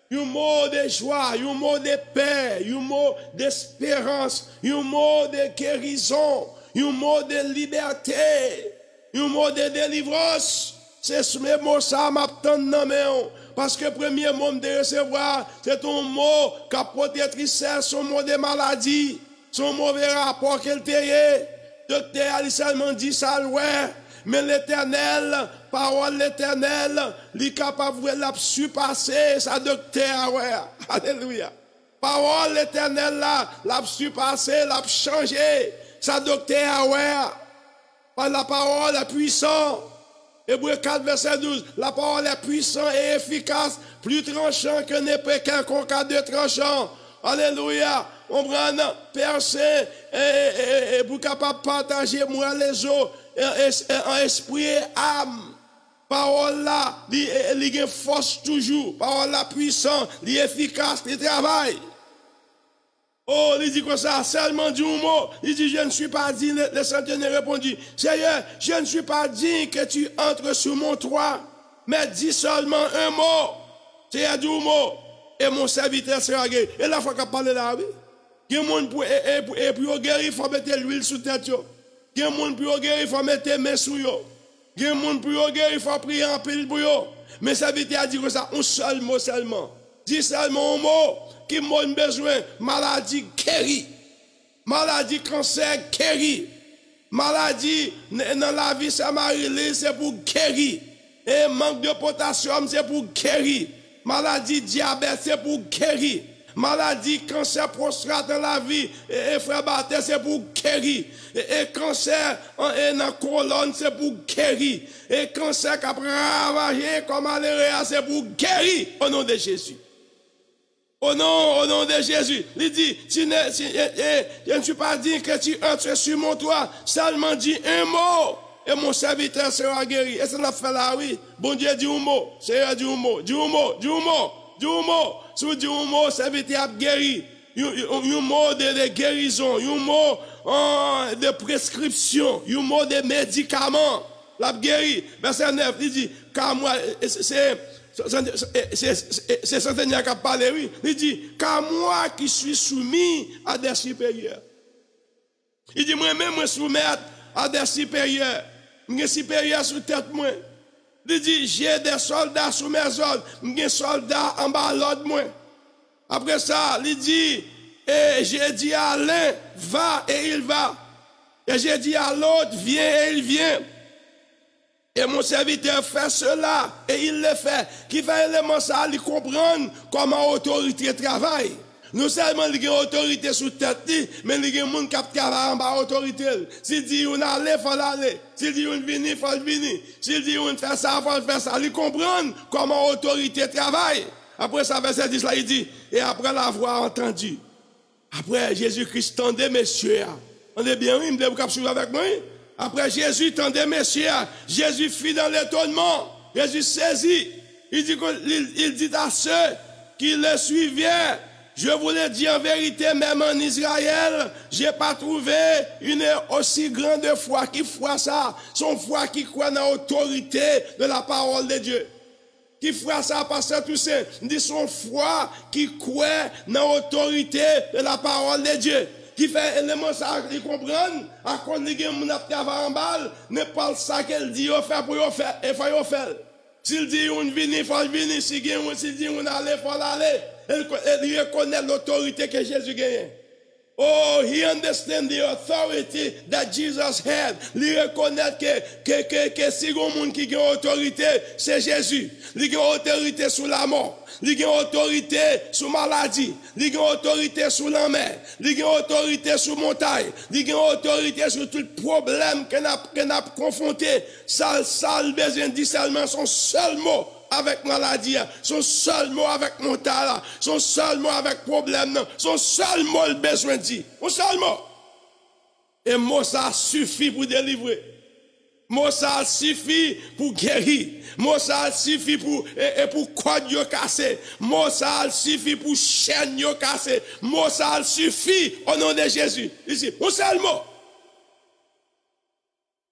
Un mot de joie, un mot de paix, un mot d'espérance, un mot de guérison, un mot de liberté, un mot de délivrance. C'est ce même mot ça m'attend dans main. Parce que le premier mot de recevoir, c'est ton mot qui apporte tristesse, son mot de maladie, son mauvais rapport qu'elle t'a. Docteur a seulement dit ça, ouais. Mais l'éternel, parole l'éternel, il est capable de la surpasser, sa docteur, ouais. Alléluia. Parole l'éternel là, l'a surpasser, l'a changer, sa docteur, ouais. Par la parole, la puissance. Hébreux 4, verset 12. La parole est puissante et efficace, plus tranchant que n'épée quelconque à deux tranchants. Alléluia. On prend percer et pour capable partager moi les eaux en esprit et âme. Parole là, il a force toujours. Parole là puissante, il est efficace, il travaille. Oh, il dit comme ça, seulement dit un mot. Il dit, je ne suis pas digne. Le centenaire répondit, Seigneur, je ne suis pas digne que tu entres sur mon toit, mais dis seulement un mot. Seigneur dit un mot, et mon serviteur sera guéri. Et la fois qu'on parle là, oui, il y a des gens pour guérir, il faut mettre l'huile sous tête. Il y a des gens pour guérir, il faut mettre les mains sous eux. Il y a des gens pour guérir, il faut prier en pile pour eux. Mais le serviteur a dit comme ça, un seul mot seulement. Dis seulement un mot. Qui m'a besoin, maladie guérie, maladie cancer guérie, maladie dans la vie samarile c'est pour guérir, et manque de potassium c'est pour guérir, maladie diabète c'est pour guérir, maladie cancer prostate dans la vie, et frère Baptiste c'est pour guérir, et cancer dans la colonne c'est pour guérir, et cancer qui a ravagé comme malaria c'est pour guérir au nom de Jésus. Au nom de Jésus, il dit, je ne suis pas dit que tu entres sur mon toit, seulement dis un mot, et mon serviteur sera guéri. Et ça l'a fait là, oui. Bon Dieu dit un mot, Seigneur dit un mot, dis un mot, dis un mot, dis un mot. Si vous dites un mot, serviteur a guéri. Un mot de guérison, un mot de prescription, un mot de médicament. La guéri. Verset 9, il dit, car moi, c'est centenaire qui a parlé, oui. Il dit, car moi qui suis soumis à des supérieurs. Il dit, moi-même, je suis soumis à des supérieurs. Je suis supérieur sous tête, moi. Il dit, j'ai des soldats sous mes ordres. Je suis des soldats en bas de l'ordre, moi. Après ça, il dit, et j'ai dit à l'un, va et il va. Et j'ai dit à l'autre, viens et il vient. Et mon serviteur fait cela, et il le fait. Qui fait élément ça, il comprend comment l'autorité travaille. Non seulement il y a une autorité sous tête, mais il y a des gens qui travaillent en bas l'autorité. S'il dit on aller, il faut aller. S'il dit on venir, il faut venir. S'il dit on fait ça, il faut faire ça. Il comprend comment l'autorité travaille. Après ça, verset 10 là, il dit, et après l'avoir entendu, après Jésus-Christ tendait messieurs. On est bien, oui, vous devez suivre avec moi. Après Jésus tendait messieurs, Jésus fit dans l'étonnement, Jésus saisit, il dit à ceux qui le suivaient, je vous le dis en vérité, même en Israël, j'ai pas trouvé une aussi grande foi qui foi ça, son foi qui croit dans l'autorité de la parole de Dieu. Qui foi ça, pasteur Toussaint, dit son foi qui croit dans l'autorité de la parole de Dieu. Qui fait élément ça, ils comprennent, à cause de gens qui travaillent en balle, ne parle ça qu'elle dit, il fait pour faire, il faut faire. S'il dit on vient, il faut venir, s'il dit on aller, il faut aller. Il reconnaît l'autorité que Jésus gagne. Oh, he understand the authority that Jesus had. Li reconnaît que si gon moun qui a autorité, c'est Jésus. Li a autorité sur la mort. Li a autorité sur maladie. Li a autorité sur la mer. Li a autorité sur montagne. Li a autorité sur tout problème qu'on a confronté. Ça besoin dit seulement son seul mot. Avec maladie, son seul mot avec mental, son seul mot avec problème, son seul mot le besoin dit, son seul mot. Et mot ça suffit pour délivrer. Mot ça suffit pour guérir. Mot ça suffit pour code yo cassé. Mot ça suffit pour chaîne yo cassé. Mot ça suffit au nom de Jésus. Ici, un seul mot.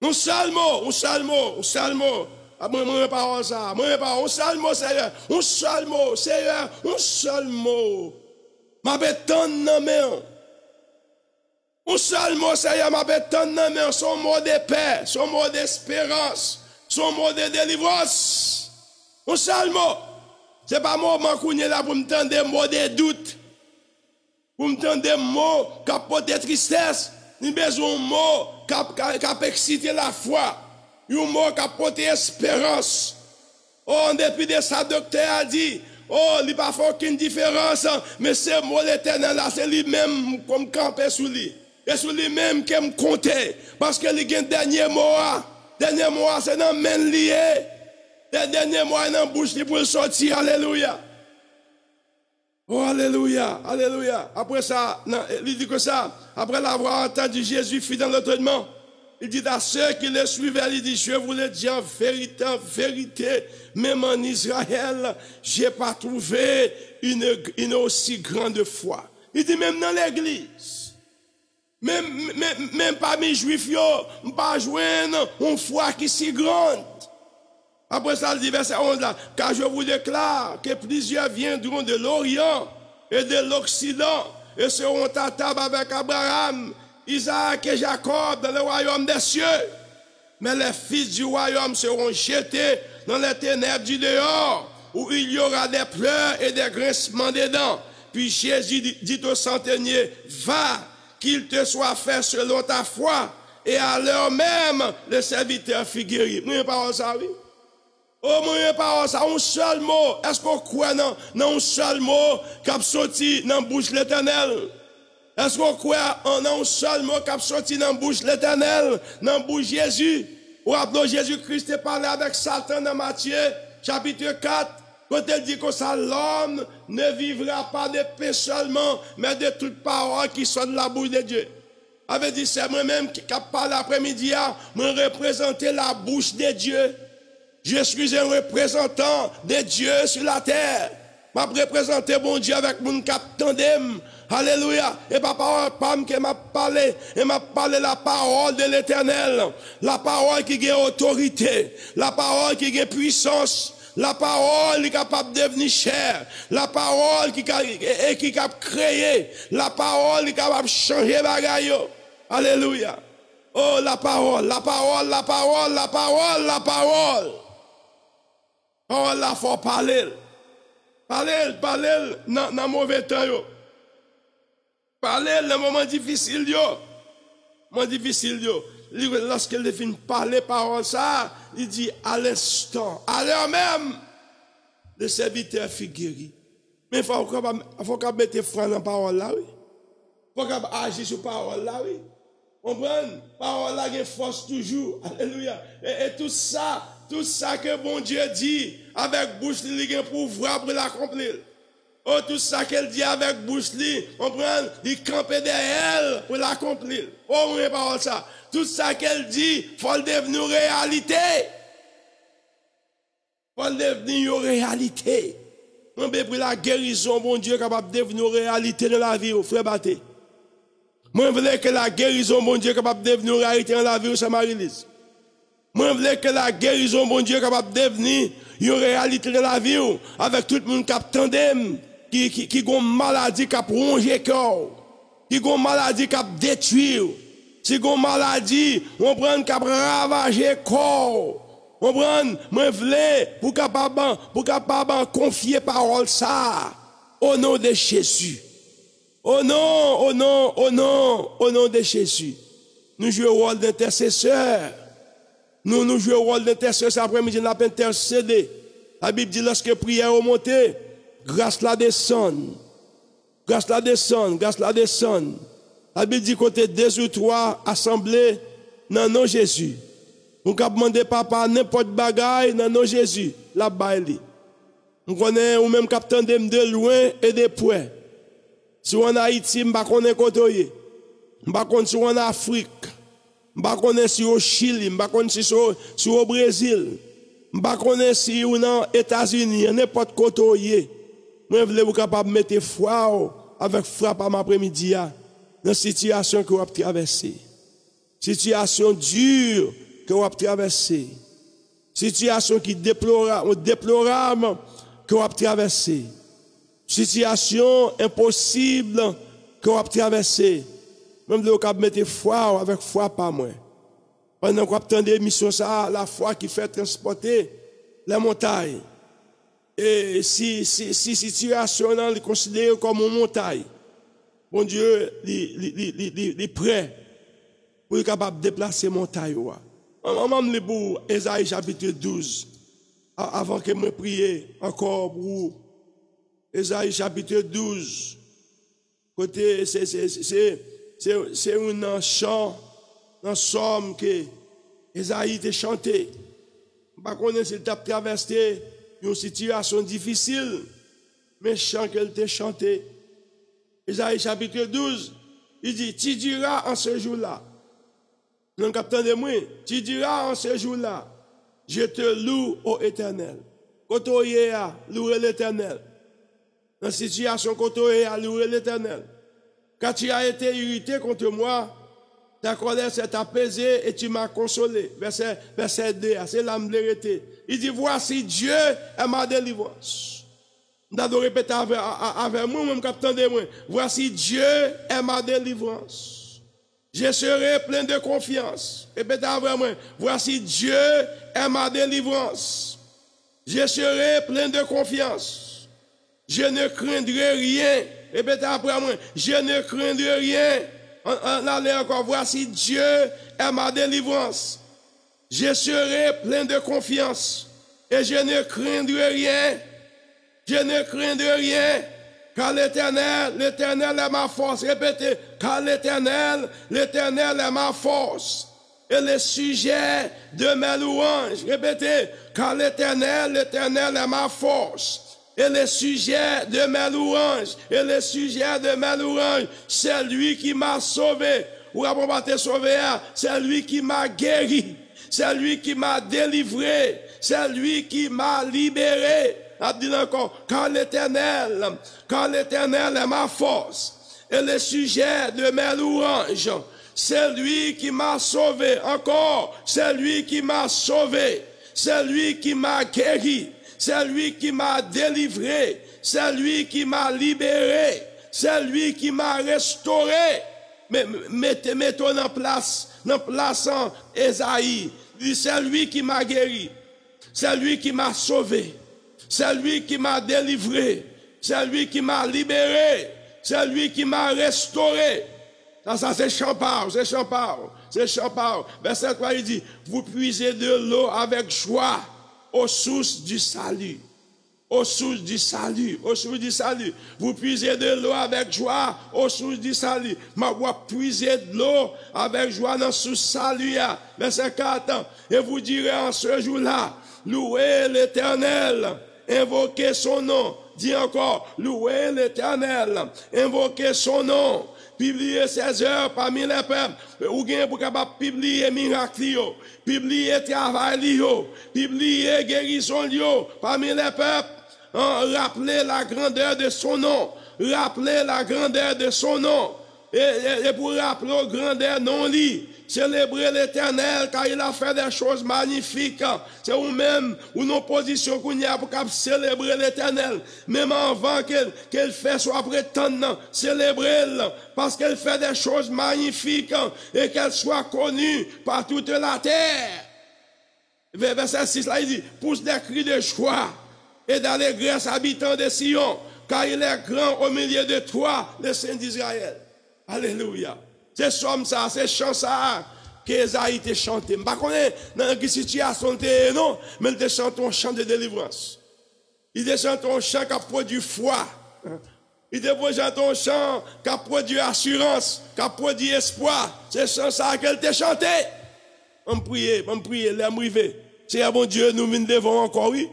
Un seul mot, un seul mot, un seul mot. Moi, pas ça. Moi, pas un seul mot, Seigneur. Un seul mot, Seigneur. Un seul mot. Ma béton non mais. Un seul mot, Seigneur. Ma béton non mais. Son mot de paix, son mot d'espérance, son mot de délivrance. Un seul mot. C'est pas moi qui là pour me tendre des mots de doute. Pour me tendre des mots qui portent tristesse. Ni besoin de mots qui exciter la foi. Un mot qui apporte espérance. Oh, depuis de ça, docteur a dit, oh, il n'y a pas aucune différence, mais c'est mot l'éternel là, c'est lui-même comme camper sous lui. Et sous lui-même qui me compter. Parce que il y a un dernier mot. Dernier mot, c'est dans main lié. Dernier mot, dans bouche pour le sortir. Alléluia. Oh, alléluia, alléluia. Après ça, il dit que ça, après l'avoir entendu, Jésus fut dans l'entraînement. Il dit à ceux qui le suivaient, il dit, je vous le dis en vérité, même en Israël, je n'ai pas trouvé une aussi grande foi. Il dit même dans l'église, même parmi les juifs, on ne peut pas joindre une foi qui est si grande. Après ça, il dit verset 11 là, car je vous déclare que plusieurs viendront de l'Orient et de l'Occident et seront à table avec Abraham, Isaac et Jacob dans le royaume des cieux. Mais les fils du royaume seront jetés dans les ténèbres du dehors, où il y aura des pleurs et des grincements des dents. Puis Jésus dit au centenier, va, qu'il te soit fait selon ta foi. Et à l'heure même, le serviteur fut guéri. Moi, pas ça, oui. Oh, moi, pas ça, un seul mot. Est-ce qu'on croit dans un seul mot qui a sorti dans la bouche de l'Éternel? Est-ce qu'on croit en un seul mot qui a sorti dans la bouche de l'Éternel, dans la bouche de Jésus? Ou après Jésus-Christ est parlé avec Satan dans Matthieu, chapitre 4, quand il dit que ça, l'homme ne vivra pas de paix seulement, mais de toutes paroles qui sont de la bouche de Dieu. Avait dit, c'est moi-même qui parle l'après-midi, me représenter la bouche de Dieu. Je suis un représentant de Dieu sur la terre. M'a représenté bon Dieu avec mon cap tandem. Alléluia. Et papa, qui m'a parlé, et m'a parlé la parole de l'Éternel. La parole qui a autorité. La parole qui a puissance. La parole qui est capable de devenir chair. La parole qui a créé. La parole qui est capable de changer bagaille. Alléluia. Oh, la parole, la parole, la parole, la parole, la parole. Oh, là, faut parler. Parler dans mauvais temps, yo. Parler dans moment difficile, yo. Moment difficile, yo. Lorsqu'il finit parler parole ça, il dit à l'instant, à l'heure même, le serviteur fut guéri. Mais il faut qu'on mette frein dans la parole là, oui. Il faut qu'on agisse sur la parole là, oui. Comprenez? Parole là, il y a force toujours. Alléluia. Et tout ça que bon Dieu dit, avec bouche, il a un pouvoir pour l'accomplir. Oh, tout ça qu'elle dit avec bouche, comprenez? Il campe derrière elle pour l'accomplir. Oh, mon parole ça. Tout ça qu'elle dit, il faut le devenir réalité. Il faut le devenir réalité. On peut pour la guérison, bon Dieu, capable de devenir réalité dans la vie, frère Baté. Moi, je veux que la guérison, bon Dieu, capable de devenir réalité dans la vie, au Saint-Marie-Lise. Moi, je veux que la guérison, bon Dieu, capable de devenir une réalité dans la vie, avec tout le monde qui a tandem, qui a une maladie qui a rongé le corps, qui a une maladie qui a détruit, si une maladie, on prend qui a ravagé le corps, on prend, moi, je veux pour capable confier parole ça, au nom de Jésus. Au nom, au nom, au nom, au nom de Jésus. Nous jouons le rôle d'intercesseur. Nous jouons le rôle d'intercesseur. Cet après-midi, nous avons intercédé. La Bible dit lorsque la prière est montée, grâce la descend. Grâce la descend, grâce la descend. La Bible dit côté 2 ou 3 assemblés dans le nom de Jésus. Nous avons demandé papa n'importe bagaille dans le nom de Jésus. La baille. Nous connaissons ou même captain de loin et de près. Si on a Haïti, je ne sais pas côté. Je ne sais pas si on a Afrique. Je ne sais pas si on a Chili. Je ne sais pas si on a Brésil. Je ne sais pas si on a États-Unis. N'importe côté. Je veux vous capable de mettre foi avec frappe à l'après-midi dans la situation que vous avez traversée. Situation dure que vous avez traversée. Situation qui déplorable que vous avez traversée. Situation impossible que vous avez traversée. Même vous avez mettre foi avec foi pas moi. Pendant que vous attendez mission ça, la foi qui fait transporter les montagnes. Et si situation est considérée comme une montagne, bon Dieu, il est prêt pour être capable de déplacer la montagne. On m'a dit pour Ésaïe chapitre 12, avant que je prie encore pour Ésaïe chapitre 12. Côté, c'est un chant, un somme que Ésaïe a chanté. Je ne sais pas s'il t'a traversé une situation difficile, mais chant qu'elle t'a chanté. Ésaïe chapitre 12, il dit, tu diras en ce jour-là, le capitaine de moi, tu diras en ce jour-là, je te loue au Éternel. Quand tu es louer l'Éternel. Dans la situation quand tu es louer l'Éternel. Quand tu as été irrité contre moi, ta colère s'est apaisée et tu m'as consolé. Verset 2, c'est l'âme de vérité. Il dit, voici Dieu est ma délivrance. Nous allons répéter avec moi, mon capitaine de moi. Voici Dieu est ma délivrance. Je serai plein de confiance. Répétez avec moi. Voici Dieu est ma délivrance. Je serai plein de confiance. Je ne craindrai rien. Répétez après moi. Je ne craindrai rien. On allait encore. Voici Dieu est ma délivrance. Je serai plein de confiance. Et je ne craindrai rien. Je ne craindrai rien. Car l'Éternel est ma force. Répétez. Car l'Éternel est ma force. Et le sujet de mes louanges. Répétez. Car l'Éternel est ma force. Et le sujet de mes louanges. Et le sujet de mes louanges. C'est lui qui m'a sauvé. Ou avant pas te sauver, c'est lui qui m'a guéri. C'est lui qui m'a délivré. C'est lui qui m'a libéré. Dit encore, car l'Éternel est ma force, et le sujet de mes louanges, c'est lui qui m'a sauvé, encore, c'est lui qui m'a sauvé, c'est lui qui m'a guéri, c'est lui qui m'a délivré, c'est lui qui m'a libéré, c'est lui qui m'a restauré. Mais mettons en place en Ésaïe, c'est lui qui m'a guéri, c'est lui qui m'a sauvé. C'est lui qui m'a délivré. C'est lui qui m'a libéré. C'est lui qui m'a restauré. Ça c'est Champard, c'est Champard, c'est Champard. Verset 3, il dit, vous puisez de l'eau avec joie aux sources du salut. Aux sources du salut, aux sources du salut. Vous puisez de l'eau avec joie aux sources du salut. Ma voix puiser de l'eau avec joie dans ce salut. Verset 4, et vous direz en ce jour-là, louez l'Éternel. Invoquez son nom. Dis encore, louez l'Éternel. Invoquez son nom. Publiez ses heures parmi les peuples. Ou bien pour capable publier miracle, publier travail, publier guérison parmi les peuples. Rappelez la grandeur de son nom. Rappelez la grandeur de son nom. Et pour rappeler la grandeur non lit. Célébrer l'Éternel car il a fait des choses magnifiques. C'est ou-même une opposition qu'on y a pour célébrer l'Éternel. Même avant qu'elle fait soit prétendant, célébrer parce qu'elle fait des choses magnifiques et qu'elle soit connue par toute la terre. Verset 6 là, il dit, pousse des cris de joie et d'allégresse habitants de Sion. car il est grand au milieu de toi, le Saint d'Israël. Alléluia. C'est somme ça, c'est chant ça que Esaïe te chanté. Je ne sais pas dans quelle situation non, mais il te chante un chant de délivrance. Il te chante un chant qui a produit foi. Il te chante un chant qui a produit assurance, qui a produit espoir. C'est chant ça qu'elle te chanté. On prie, l'aime rivé. C'est à bon Dieu, nous venons devant encore, oui.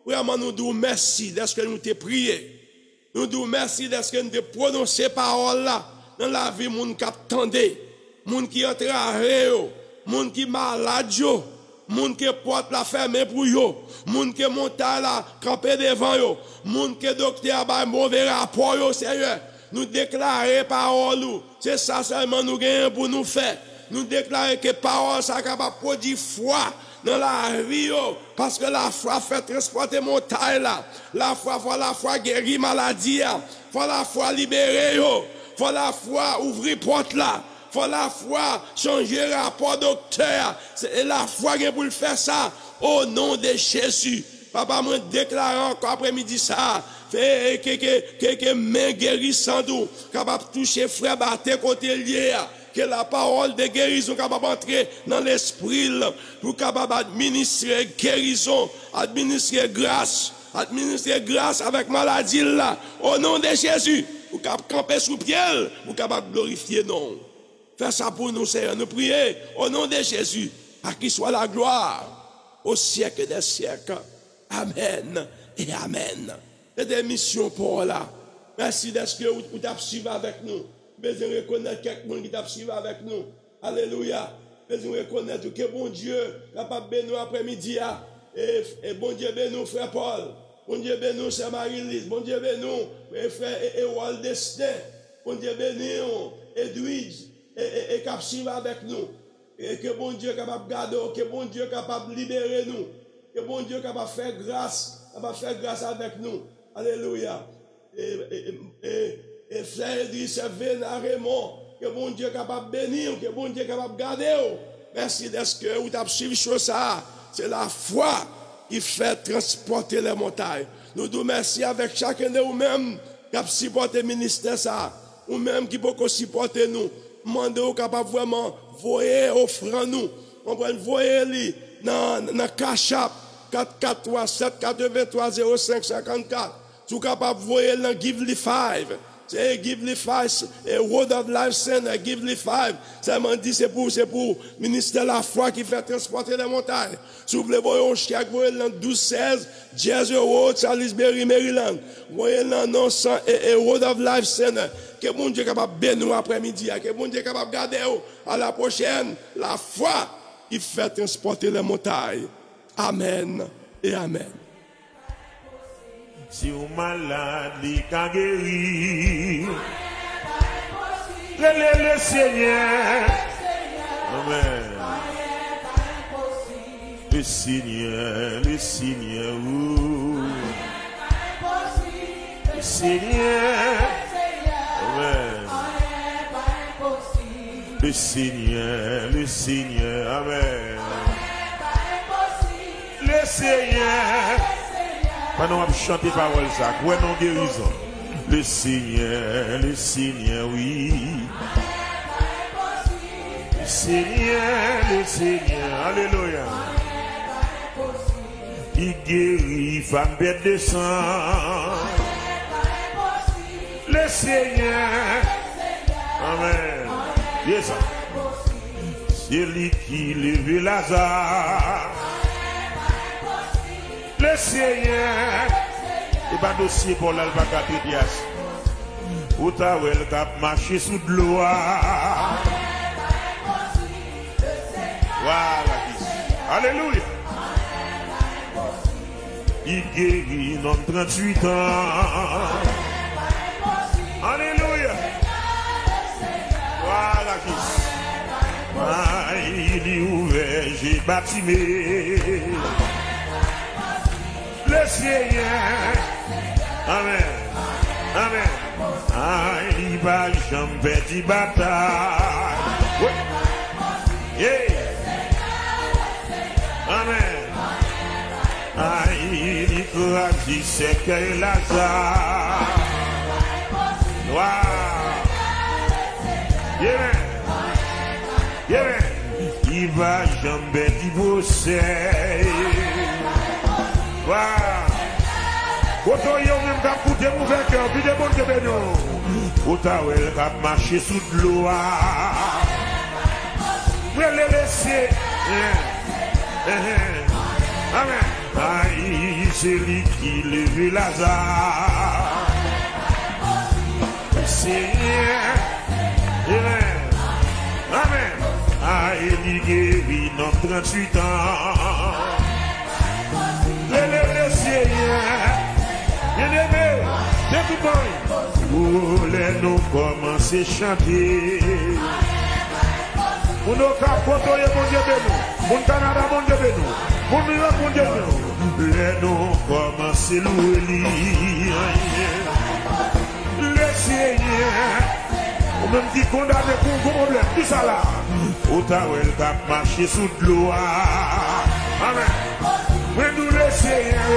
Vraiment, nous disons merci d'être que nous t'ai prié. Nous disons merci d'être que nous t'ai prononcé parole là. Dans la vie, moun qui attendait, moun qui entre à réo, moun qui malade yo, moun qui porte la ferme pour yo, moun qui monte là, camper devant yo, moun qui docteur ba mauvais rapport yo, Seigneur. Nous déclarer parole, c'est ça seulement nous gagnons pour nous faire. Nous déclarer que parole ça capable produire foi dans la vie, parce que la foi fait transporter montagne là. La foi, faut la foi guérir maladie, faut la foi libérer yo. Faut la foi ouvrir porte là. Faut la foi changer rapport docteur. C'est la foi qui pour le faire ça au nom de Jésus. Papa me déclare encore après-midi ça. Fait que main guérissante capable toucher frère battre côté lié. Que la parole de guérison capable entrer dans l'esprit pour capable administrer guérison, administrer grâce avec maladie là au nom de Jésus. Vous capable camper sous pied, vous capable glorifier non. Fais ça pour nous, Seigneur. Nous prions au nom de Jésus. À qui soit la gloire au siècle des siècles. Amen et amen. C'est des missions pour là. Merci d'être que vous avez suivi avec nous. Besoin de reconnaître quelqu'un qui t'a suivi avec nous. Alléluia. Besoin de reconnaître que bon Dieu capable de bénir après-midi. Et bon Dieu bénir frère Paul. Bon Dieu bénir Sœur Marie-Lise. Bon Dieu bénir frère Ewald Destin. Bon Dieu bénir Edwidge. Et cap suivre avec nous. Et que bon Dieu capable de garder. Que bon Dieu capable de libérer nous. Que bon Dieu capable de faire grâce. Capable de faire grâce avec nous. Alléluia. Et frère Idriss Vénard Raymond, que bon Dieu est capable de bénir, que bon Dieu est capable de garder. Merci d'être que vous avez suivi ça. C'est la foi qui fait transporter les montagnes. Nous nous remercions avec chacun de vous-même qui a supporté le ministère ça. Ou même qui peut supporter nous. Demandez au capable vraiment voyer offrant nous. On va voyer dans Cash App 4437 83 05 54. Vous capable voyer dans Give Li 5. C'est Give Li 5, et Word of Life Center, Give Li 5. Ça m'a dit c'est pour ministère de la foi qui fait transporter les montagnes. Si vous voulez voir un chèque, vous voyez dans 1216 Jersey Road, Salisbury, Maryland. Vous voyez dans non et Word of Life Center. Que bon Dieu est capable de bénir après-midi, que bon Dieu est capable de garder à la prochaine. La foi qui fait transporter les montagnes. Amen et amen. Si vous malade, il can guérir. Le Seigneur. Amen. Le Seigneur, le Seigneur. Le Seigneur. Amen. Le Seigneur, le Seigneur. Amen. Le Seigneur. Pendant qu'on chante les paroles, ça, ouais, non guérison. Le Seigneur, oui. Le Seigneur, alléluia. Il guérit, femme bête de sang. Le Seigneur, amen. Yes, c'est lui qui lève Lazare. Le Seigneur, et pas dossier pour l'albacatérias. Où t'as vu le cap marché sous de l'eau. Voilà, alléluia. Il guérit non 38 ans. Alléluia. Voilà, il est ouvert, j'ai bâtimé. Le Seigneur, amen, amen. Il va jamais de bataille. Oui. Yeah. Amen. Il écrase cercueil Lazare. conseils. Voilà. Autant y a même qu'à coûter mauvais cœur, puis des bons bénons. Autant elle qu'à marcher sous de l'eau. Vous les laisser. Amen. Aïe, c'est lui qui lève Lazare. Seigneur. Amen. Aïe, il guérit dans 38 ans. Le Seigneur. Bien-aimé, c'est tout bon. Vous nous commencer à chanter. Vous nous capotoyez, mon Dieu, mon Canada, mon Dieu, mon New York, mon Dieu, les nous commencer à louer. Le Seigneur, ou même qui condamne pour vos problèmes, tout ça là. Autant elle va marcher sous de l'eau. Amen. Mais nous le Seigneur.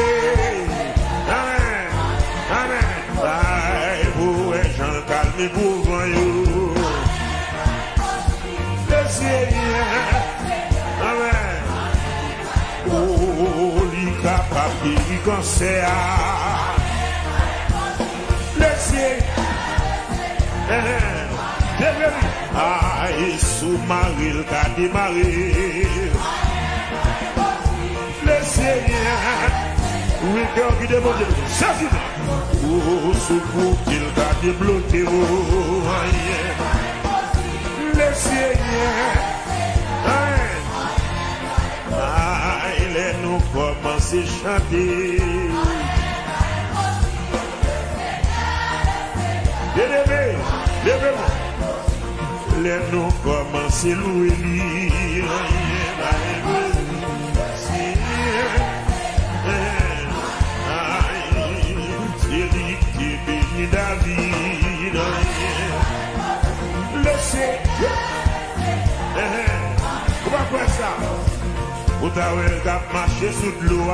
Amen. Amen. Aïe, vous êtes Jean calme pour vous. Le Seigneur. Amen. Oh, il est capable de cancer. Le Seigneur. Aïe, sous Marie, le cas démarré. Le Seigneur. Oui, cœur qui demande. C'est ça. Oh, secours qu'il a débloqué. Le Seigneur. Aïe, les nous commencer à chanter. Bien-aimé, levez-moi. Les nous commencer à louer. David, le Seigneur. Comment faire ça? Vous avez marché sous de l'eau.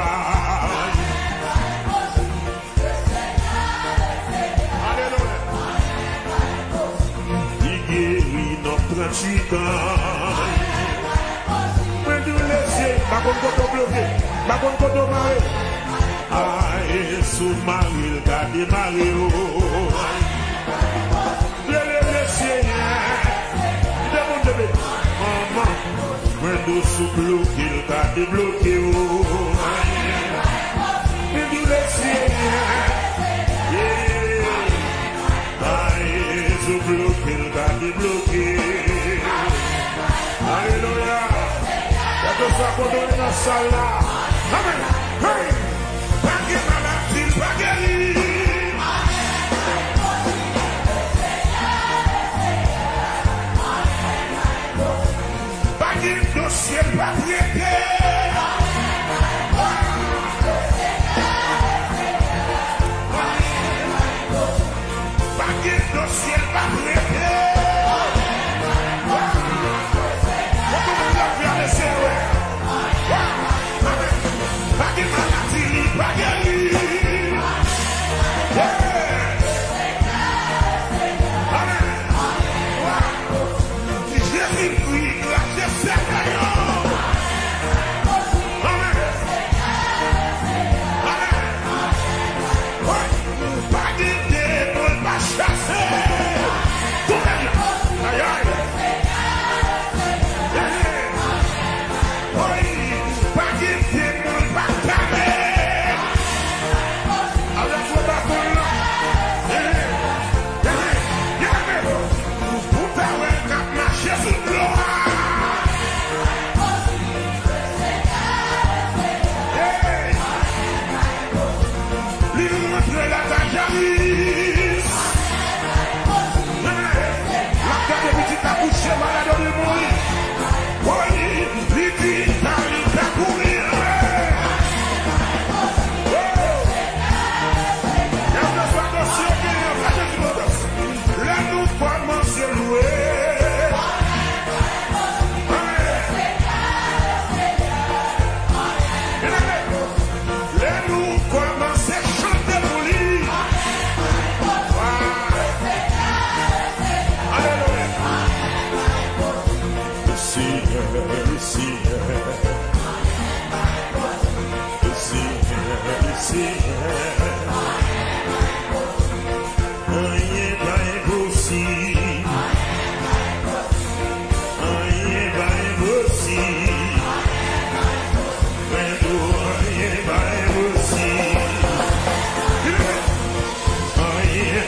Alléluia. Il guérit dans 38 ans. Mais nous laissez, pas comme quand on bloqué, pas comme quand on marre. Aïe, sous Marie, le gars démarré. Le Seigneur. Demande de maman. Mais nous sous bloqué, le gars débloqué. Mais nous le Seigneur. Aïe, sous bloqué, le gars débloqué. Alléluia. Il y a deux fois qu'on donne dans la salle là. Amen. Hey. Ciel va prier. Baguette au ciel va prier. Comment on a fait le Seigneur? Baguette maladie, baguette.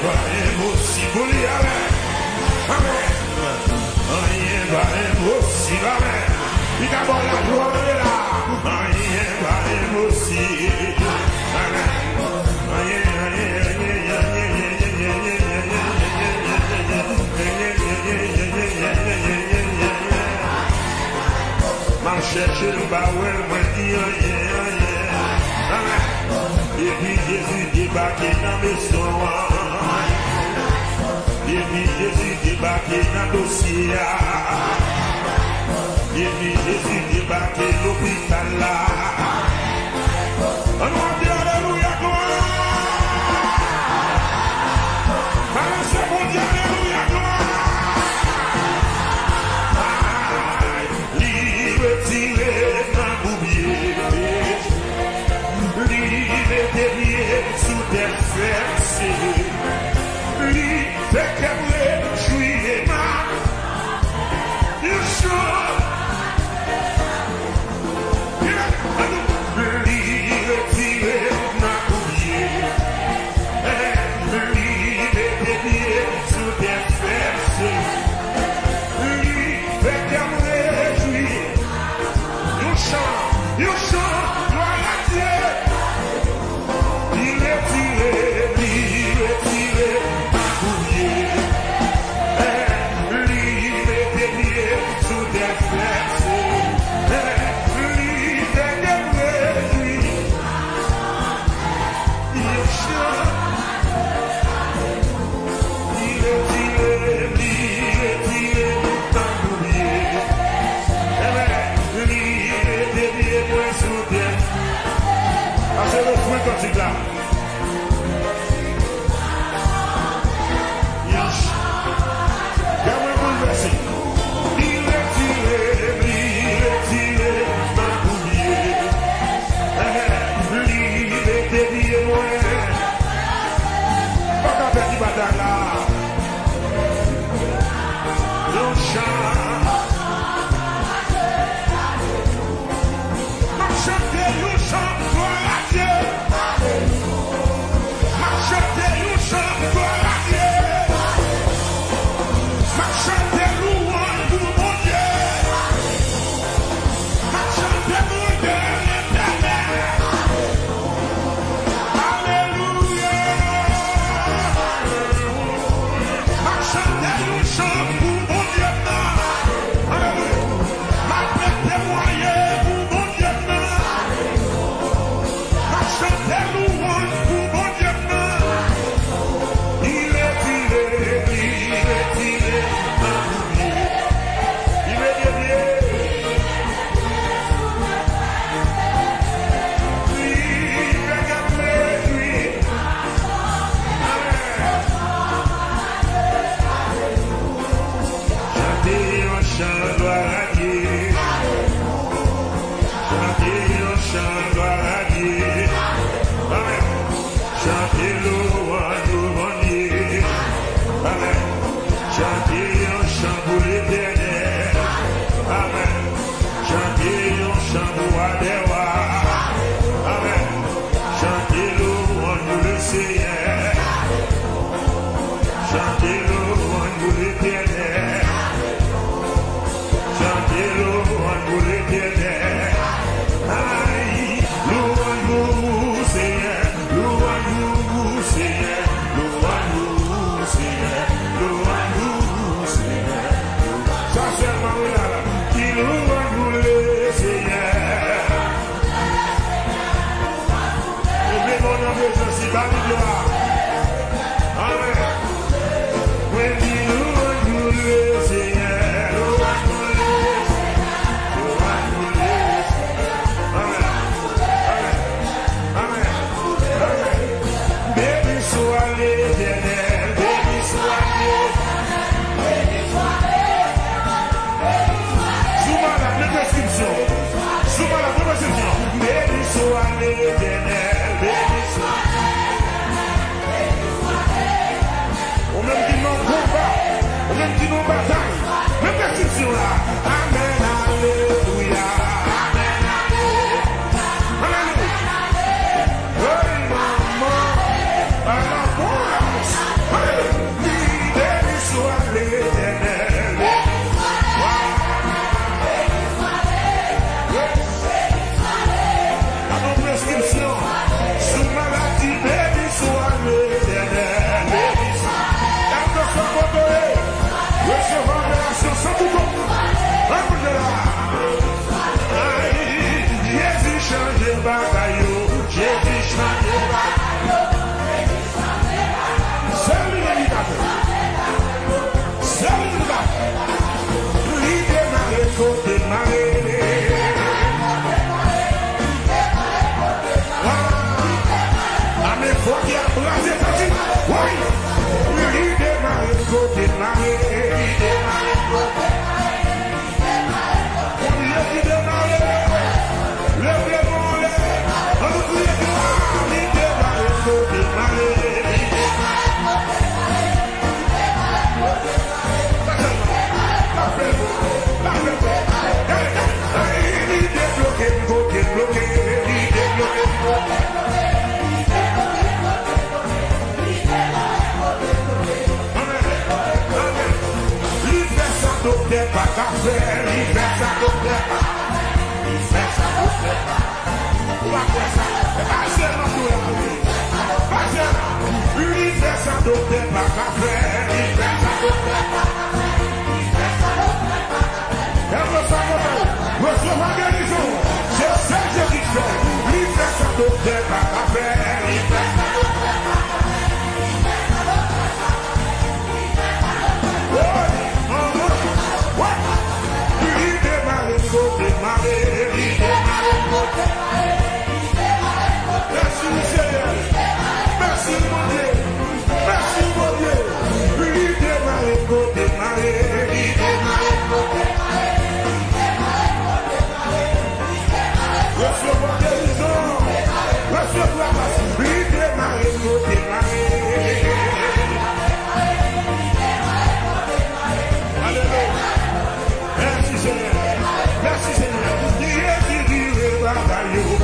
pas impossible. Amen. Rien pas impossible. Amen. Il y a bon la gloire de là. Rien pas impossible. Amen. Ma cherche le baouel, moi dis Amen. Et puis Jésus débarqué dans le maison. Et puis Jésus débarqué dans le dossier. Et puis Jésus débarqué dans l'hôpital là. On va dire alléluia, gloire. Balancez mon Dieu, alléluia, gloire. Sous des versets, lui fait qu'elle jouer ma, il chante, lui retirer ma oublié, lui dédié sous des versets, lui fait qu'elle jouer, il chante, gloire à Dieu. C'est le fruit quand il a. Yes. Gamin bouleversé. Il est tiré, ma oublié. Il est dédié, moi. Pas qu'à faire du bataille là. Non, chant. Marchez, nous chantons. Amen. When you pas qu'à faire, il fait ça de plaît pas. Il fait ça de plaît pas. On va faire ça. Passez dans tout là. Passez là. Il fait ça de plaît pas qu'à faire, il fait ça de plaît pas. Il fait ça de plaît pas. Et reçois ma guérison. C'est ça que je dis fait. Il fait ça de plaît pas qu'à faire, il fait ça de plaît pas. Merci Seigneur, merci mon Dieu, merci mon Dieu. Il démarre, recevoir guérison, recevoir il démarre, Alléluia.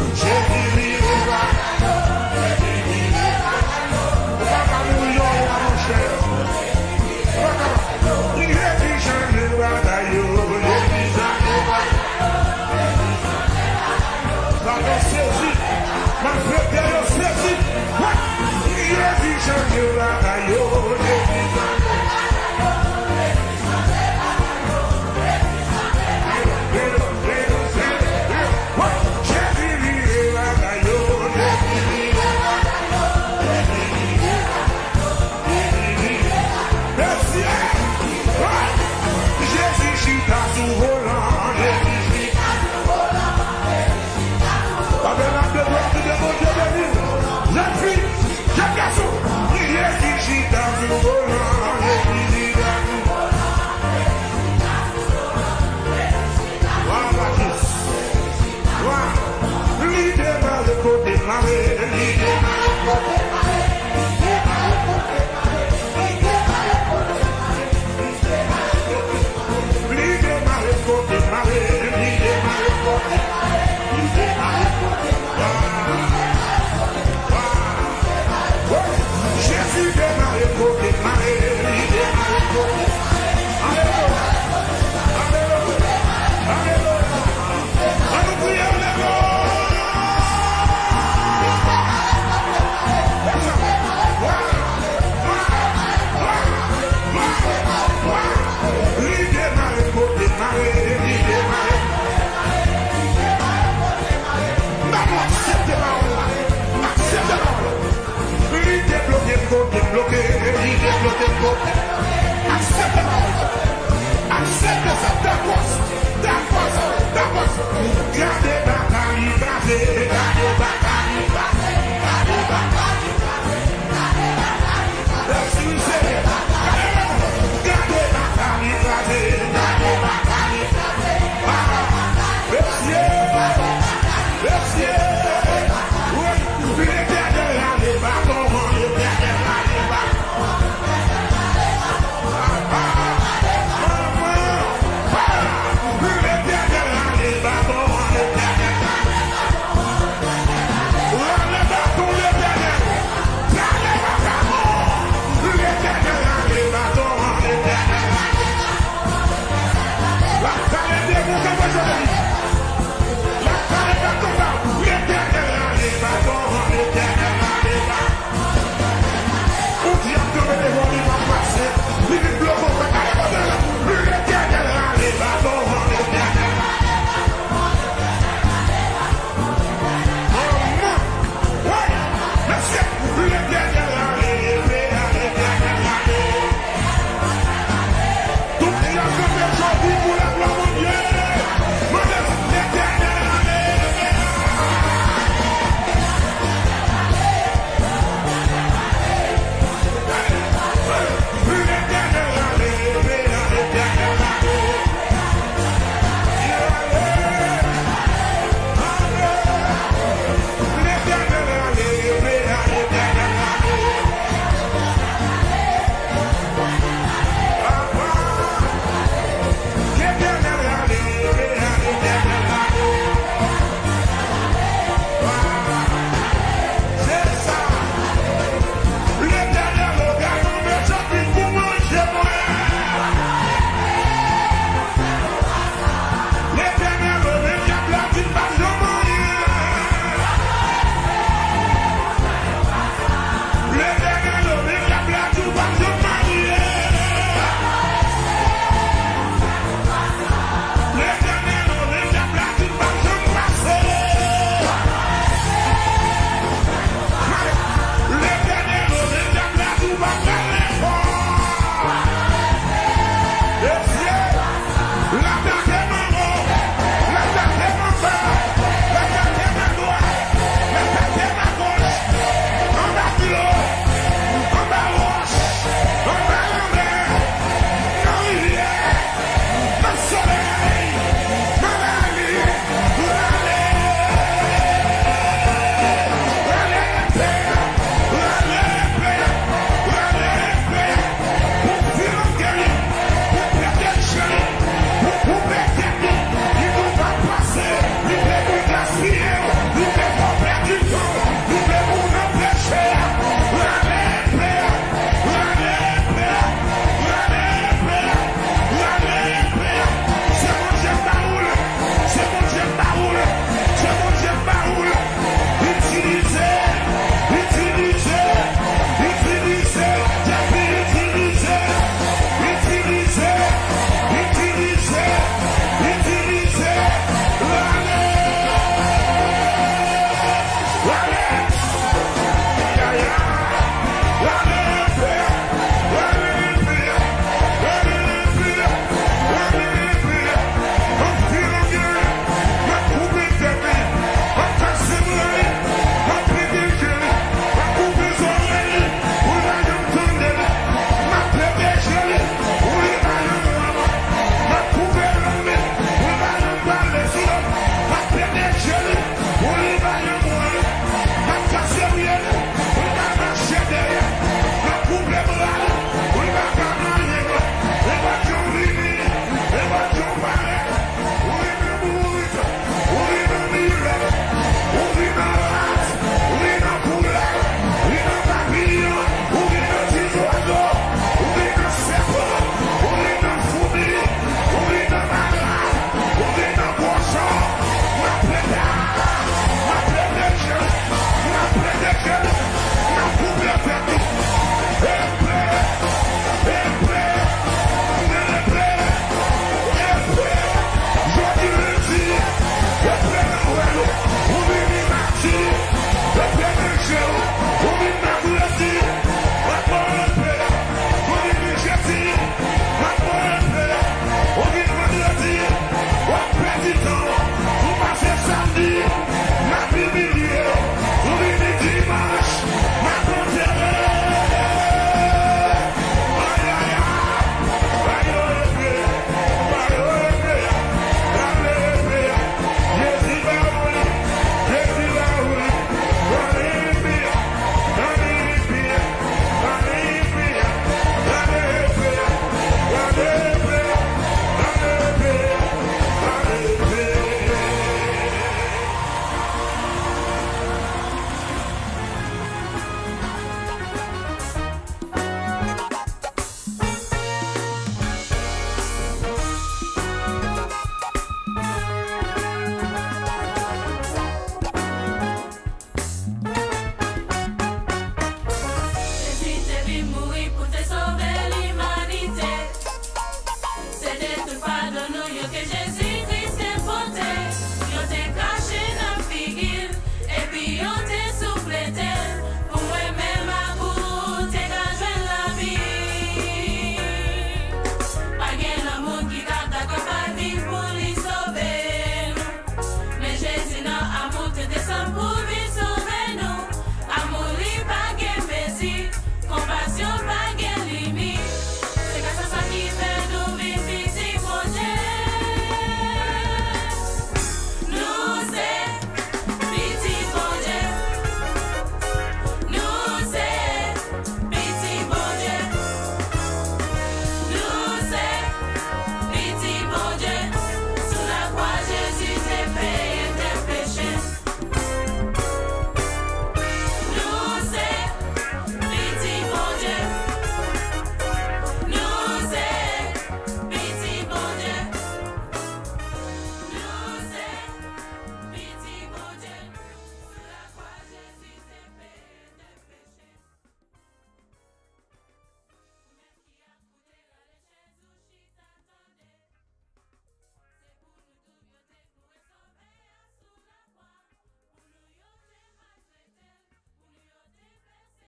Merci Seigneur, merci Seigneur. Bloqué,